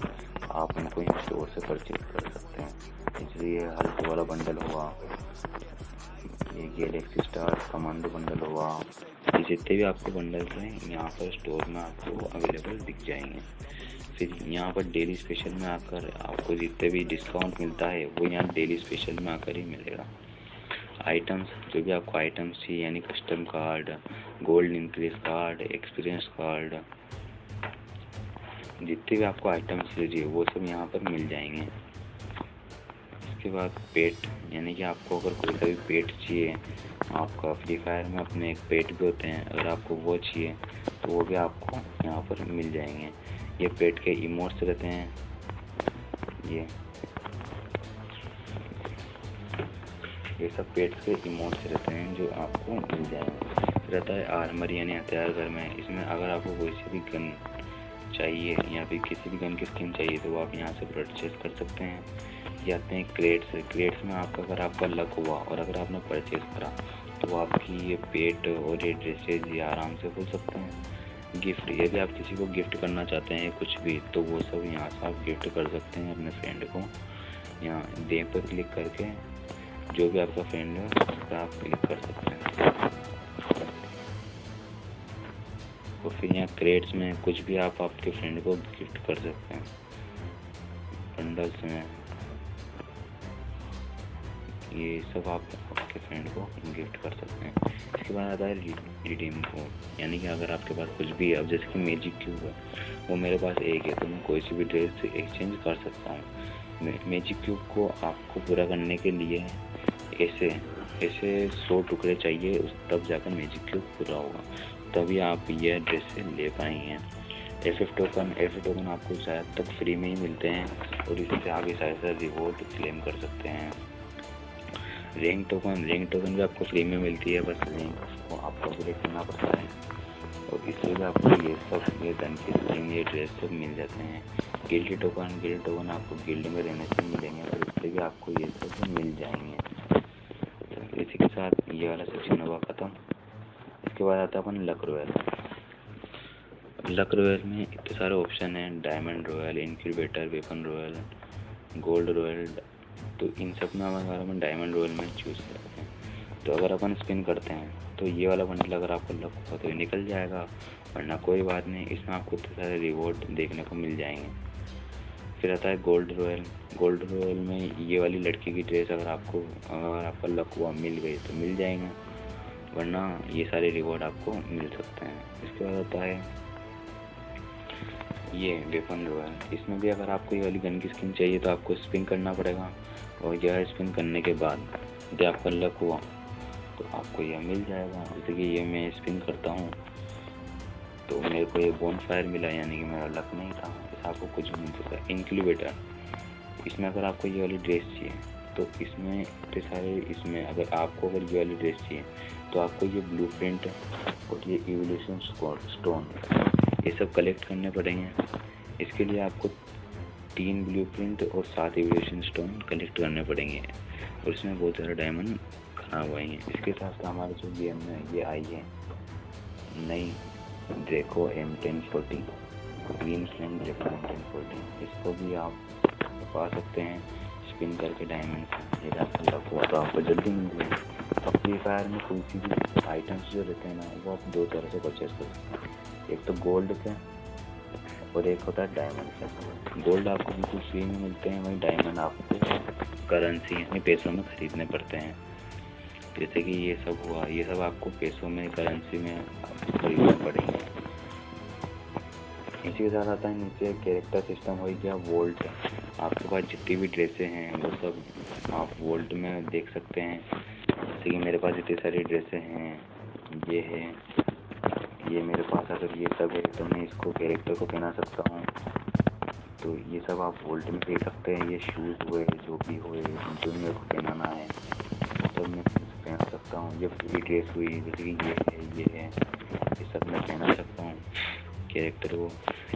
[SPEAKER 1] आप उनको यहाँ स्टोर से परचेज कर सकते हैं। इसलिए हल्क वाला बंडल हुआ, ये गैलेक्सी स्टार कमांडो बंडल हुआ, ये जितने भी आपके बंडल्स हैं यहाँ पर स्टोर में आपको अवेलेबल दिख जाएंगे। फिर यहाँ पर डेली स्पेशल में आकर आपको जितने भी डिस्काउंट मिलता है वो यहाँ डेली स्पेशल में आकर ही मिलेगा। आइटम्स, जो भी आपको आइटम्स चाहिए, यानी custom card, gold increase card, experience card, जितने भी आपको आइटम्स चाहिए वो सब यहाँ पर मिल जाएंगे। इसके बाद पेट, यानी कि आपको अगर कोई सा भी पेट चाहिए, आपका फ्री फायर में अपने एक पेट भी होते हैं, अगर आपको वो चाहिए तो वो भी आपको यहाँ पर मिल जाएंगे। ये पेट के इमोट्स रहते हैं, ये सब पेट के इमोट्स रहते हैं जो आपको मिल जाएंगे। रहता है आर्मर, यानी हथियार घर में। इसमें अगर आपको कोई सी भी गन चाहिए या फिर किसी भी गन की स्किन चाहिए तो वो आप यहाँ से परचेज कर सकते हैं। ये आते हैं क्रेट्स में आपका अगर आपका लक हुआ और अगर आपने परचेज करा तो आपकी ये पेट और ये ड्रेसेज ये आराम से खुल सकते हैं। गिफ्ट, यदि आप किसी को गिफ्ट करना चाहते हैं कुछ भी तो वो सब यहाँ से आप गिफ्ट कर सकते हैं अपने फ्रेंड को। यहाँ डे पर क्लिक करके जो भी आपका फ्रेंड है उस पर आप क्लिक कर सकते हैं। और फिर यहाँ क्रेट्स में कुछ भी आप आपके फ्रेंड को गिफ्ट कर सकते हैं। बंडल्स में ये सब आप आपके फ्रेंड को गिफ्ट कर सकते हैं। इसके बाद आता है रिडीम कोड, यानी कि अगर आपके पास कुछ भी है, अब जैसे कि मैजिक क्यूब है वो मेरे पास एक है तो मैं कोई सी भी ड्रेस से एक्सचेंज कर सकता हूँ। मैजिक क्यूब को आपको पूरा करने के लिए ऐसे 100 टुकड़े चाहिए, तब जाकर मैजिक क्यूब पूरा होगा, तभी आप ये ड्रेस ले पाएंगे। FF टोकन आपको शायद तक फ्री में ही मिलते हैं और इससे आप सारे रिवॉर्ड क्लेम कर सकते हैं। रैंक टोकन भी आपको फ्री में मिलती है, बस रैंक को आपको अपग्रेड करना पड़ता है और इससे भी आपको ये गन की स्किन, ये ड्रेस सब मिल जाते हैं। गिल्ड टोकन आपको गिल्ड में रहने से मिलेंगे और इससे भी आपको ये सब मिल जाएंगे। तो इसी के साथ ये वाला सेक्शन हुआ ख़त्म। इसके बाद आता है अपन लक रॉयल में इतने सारे ऑप्शन हैं, diamond royal, incubator, weapon royal, gold royal. तो इन सब में अगर अपन डायमंड रॉयल में चूज़ करते हैं तो अगर अपन स्पिन करते हैं तो ये वाला बंडल अगर आपको लक होगा तो ये निकल जाएगा वरना कोई बात नहीं, इसमें आपको इतने सारे रिवॉर्ड देखने को मिल जाएंगे। फिर आता है गोल्ड रॉयल। गोल्ड रॉयल में ये वाली लड़की की ड्रेस अगर आपका लक हुआ मिल गई तो मिल जाएगा, वरना ये सारे रिवॉर्ड आपको मिल सकते हैं। इसके बाद आता है ये वेपन रॉयल। इसमें भी अगर आपको ये वाली गन की स्किन चाहिए तो आपको स्पिन करना पड़ेगा, और यह स्पिन करने के बाद यदि आपका लक हुआ तो आपको यह मिल जाएगा। जैसे कि ये मैं स्पिन करता हूँ तो मेरे को ये बोन फायर मिला, यानी कि मेरा लक नहीं था, ऐसा आपको कुछ भी मिल सकता है। इंक्यूबेटर, इसमें अगर आपको ये वाली ड्रेस चाहिए तो इसमें इतने सारे, इसमें अगर ये वाली ड्रेस चाहिए तो आपको ये ब्लूप्रिंट और ये इवोल्यूशन स्टोन ये सब कलेक्ट करने पड़ेंगे। इसके लिए आपको 3 ब्लूप्रिंट और 7 इवोल्यूशन स्टोन कलेक्ट करने पड़ेंगे, और इसमें बहुत सारे डायमंड खा हुए हैं। इसके साथ हमारे जो गेम में ये आई है नई Draco M1040, green flame Draco M1040, इसको भी आप पा सकते हैं स्पिन करके डायमंड से। यदि आपको लक हुआ तो आपको जल्दी मिल जाएगी। अब फ्री फायर में कोई सी भी आइटम्स जो रहते हैं ना, वो आप 2 तरह से परचेज कर सकते हैं, एक तो गोल्ड के और एक होता है डायमंड से। गोल्ड आपको बिल्कुल फ्री में मिलते हैं, वहीं डायमंड आपको करेंसी यानी पैसों में ख़रीदने पड़ते हैं। जैसे कि ये सब हुआ, ये सब आपको पैसों में करेंसी में खरीदने पड़ेंगे। इसी के साथ आता है नीचे कैरेक्टर सिस्टम हो गया वोल्ट। आपके पास जितनी भी ड्रेसें हैं वो सब आप वोल्ट में देख सकते हैं। जैसे कि मेरे पास इतनी सारी ड्रेसें हैं, ये है, ये मेरे पास अगर ये सब है तो मैं इसको कैरेक्टर को पहना सकता हूँ, तो ये सब आप वोल्ट में देख सकते हैं। ये शूज़ हुए जो भी हुए जो मेरे को पहनाना है सब मैं पहन सकता हूँ। ये पूरी ड्रेस हुई जैसे कि ये है, ये सब मैं पहना सकता हूँ कैरेक्टर को।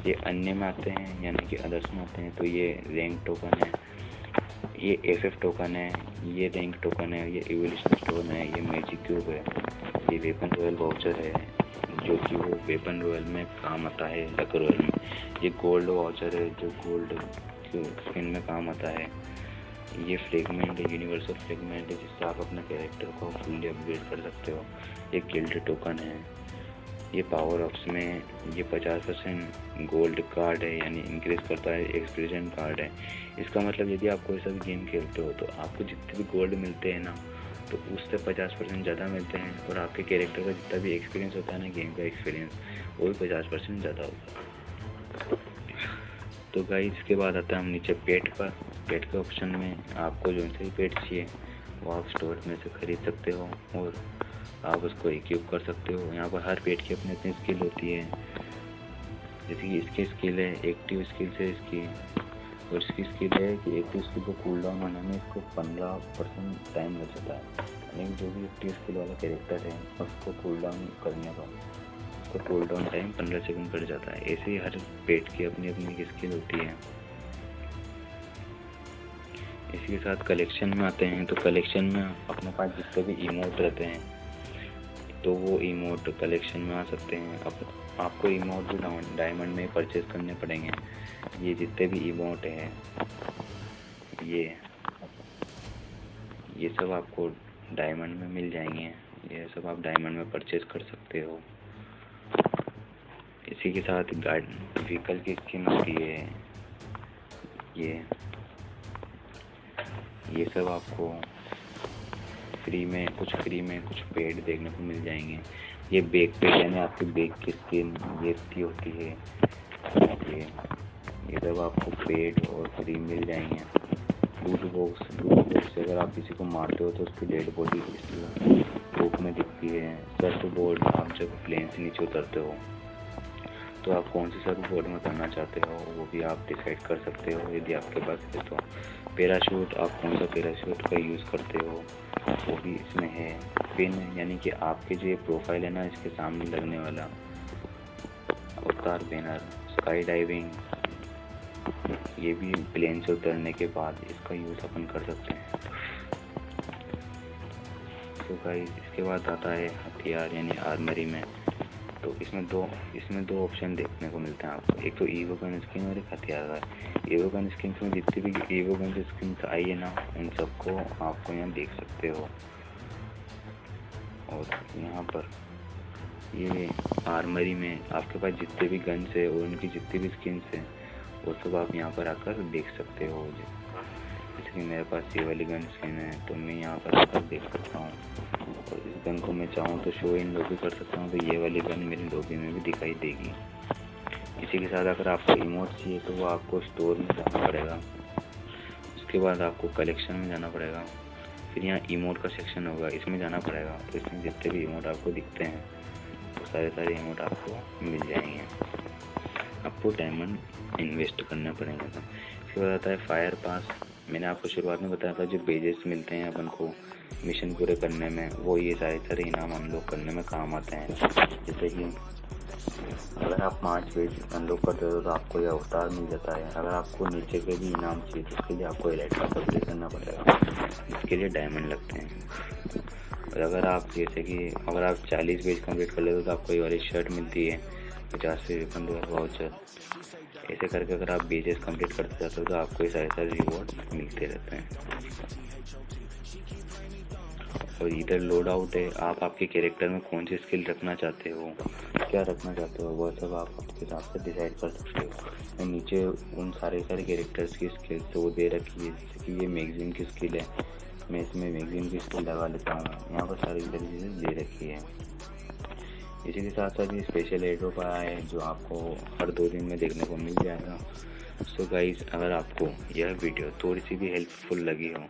[SPEAKER 1] ये अन्य में आते हैं यानी कि अदर्स में आते हैं, तो ये रैंक टोकन है, ये FF टोकन है, ये रैंक टोकन है, ये इवोल्यूशन स्टोन है, ये मैजिक क्यूब है, ये वेपन रॉयल वाउचर है जो कि वो वेपन रॉयल में काम आता है लक रॉयल में, ये गोल्ड वाउचर है जो गोल्ड स्किन में काम आता है, ये फ्रेगमेंट है, यूनिवर्सल फ्रेगमेंट है जिससे आप अपने कैरेक्टर को फुल्ली अपग्रेड कर सकते हो, ये गिल्ड टोकन है, ये पावर अप्स में ये 50% गोल्ड कार्ड है यानी इंक्रीज करता है, एक्सपीरियन कार्ड है। इसका मतलब यदि आप कोई सा भी गेम खेलते हो तो आपको जितने भी गोल्ड मिलते हैं ना तो उससे 50% ज़्यादा मिलते हैं, और आपके कैरेक्टर का जितना भी एक्सपीरियंस होता है ना, गेम का एक्सपीरियंस, वो भी 50% ज़्यादा होता है। तो गाइस इसके बाद आता है हम नीचे पेट के ऑप्शन में आपको जो से भी पेट चाहिए वो आप स्टोर में से खरीद सकते हो और आप उसको इक्विप कर सकते हो। यहाँ पर हर पेट की अपनी अपनी स्किल होती है, जैसे कि इसकी स्किल है एक्टिव स्किल से इसकी, और इसकी स्किल है कि एक्टिव स्किल को कूल डाउन होने में इसको 15% टाइम लग जाता है, यानी जो भी एक्टिव स्किल वाला कैरेक्टर है उसको कूल डाउन करने का उसको कूल डाउन टाइम 15 सेकंड पड़ जाता है। ऐसे ही हर पेट की अपनी अपनी स्किल होती है। इसी के साथ कलेक्शन में आते हैं, तो कलेक्शन में अपने पास जितने भी इमोट रहते हैं तो वो इमोट कलेक्शन में आ सकते हैं। आपको इमोट भी डायमंड में परचेज करने पड़ेंगे। ये जितने भी इमोट हैं ये सब आपको डायमंड में मिल जाएंगे, ये सब आप डायमंड में परचेज कर सकते हो। इसी के साथ व्हीकल की स्किन होती है, ये सब आपको फ्री में कुछ पेड देखने को मिल जाएंगे। ये बैक पे यानी आपकी बैक की स्किन ये इसकी होती है, ये सब आपको पेड और फ्री मिल जाएंगे। लूट बॉक्स से अगर आप किसी को मारते हो तो उसकी डेड बॉडी धूप में दिखती है। सर्फ बोर्ड, आप जब प्लेन से नीचे उतरते हो तो आप कौन सी सर्फ बोर्ड में करना चाहते हो वो भी आप डिसाइड कर सकते हो यदि आपके पास है तो। पैराशूट, आप कौन सा पैराशूट का यूज़ करते हो वो भी इसमें है। पिन यानी कि आपके जो ये प्रोफाइल है ना इसके सामने लगने वाला अवतार बैनर। स्काई डाइविंग, ये भी प्लेन से उतरने के बाद इसका यूज़ अपन कर सकते हैं। तो गाइस इसके बाद आता है हथियार यानी आर्मरी में, तो इसमें दो ऑप्शन देखने को मिलते हैं आपको, एक तो ईवो गन स्किन और एक हथियार का। ईवो गन स्किन में जितनी भी ईवो गन स्किन आई है ना उन सबको आपको यहाँ देख सकते हो। और यहाँ पर ये आर्मरी में आपके पास जितने भी गन्स है और उनकी जितनी भी स्किन्स हैं वो सब आप यहाँ पर आकर देख सकते हो। जैसे कि मेरे पास ये वाली गन स्किन है तो मैं यहाँ पर आकर देख सकता हूँ, और इस गन को मैं चाहूँ तो शो इन लॉबी कर सकता हूँ, तो ये वाली गन मेरी लॉबी में भी दिखाई देगी। इसी के साथ अगर आपको इमोट चाहिए तो वो आपको स्टोर में जाना पड़ेगा, उसके बाद आपको कलेक्शन में जाना पड़ेगा, फिर यहाँ इमोट का सेक्शन होगा, इसमें जाना पड़ेगा। तो इसमें जितने भी इमोट आपको दिखते हैं वो सारे इमोट आपको मिल जाएंगे। आपको डायमंड इन्वेस्ट करना पड़ेगा। फिर आता है फायर पास। मैंने आपको शुरुआत में बताया था जो पेजेस मिलते हैं अपन को मिशन पूरे करने में, वो ये सारे इनाम अनलॉक करने में काम आते हैं। जैसे कि अगर आप 5 पेज अनलॉक करते हो तो आपको यह अवतार मिल जाता है। अगर आपको नीचे के भी इनाम चाहिए तो उसके लिए आपको एलाइट का परचेज करना पड़ेगा, इसके लिए डायमंड लगते हैं। और अगर आप जैसे कि अगर आप 40 पेज कंप्लीट कर लेते हो तो आपको ये वाली शर्ट मिलती है, 50 से रिफंड वाउचर। ऐसे करके अगर आप पेजेस कंप्लीट करते जाते हो तो आपको ये सारे रिवॉर्ड मिलते रहते हैं। और इधर लोड आउट है, आप आपके कैरेक्टर में कौन सी स्किल रखना चाहते हो, क्या रखना चाहते हो, वो सब आप अपने हिसाब से डिसाइड कर सकते हो। नीचे उन सारे कैरेक्टर्स की स्किल तो वो दे रखी है। जैसे कि ये मैगजीन की स्किल है, मैं इसमें मैगजीन की स्किल लगा लेता हूँ। यहाँ पर सारी चीज़ें दे रखी है। इसी के साथ साथ ये स्पेशल एयर ड्रॉप आया है जो आपको हर 2 दिन में देखने को मिल जाएगा। सो गाइस, अगर आपको यह वीडियो थोड़ी सी भी हेल्पफुल लगी हो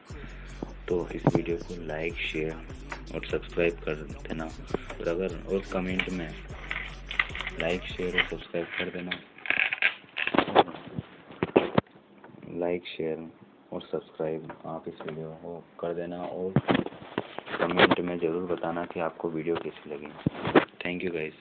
[SPEAKER 1] तो इस वीडियो को लाइक, शेयर और सब्सक्राइब कर देना। और कमेंट में लाइक, शेयर और सब्सक्राइब कर देना। लाइक, शेयर और सब्सक्राइब आप इस वीडियो को कर देना, और कमेंट में ज़रूर बताना कि आपको वीडियो कैसी लगी। Thank you guys.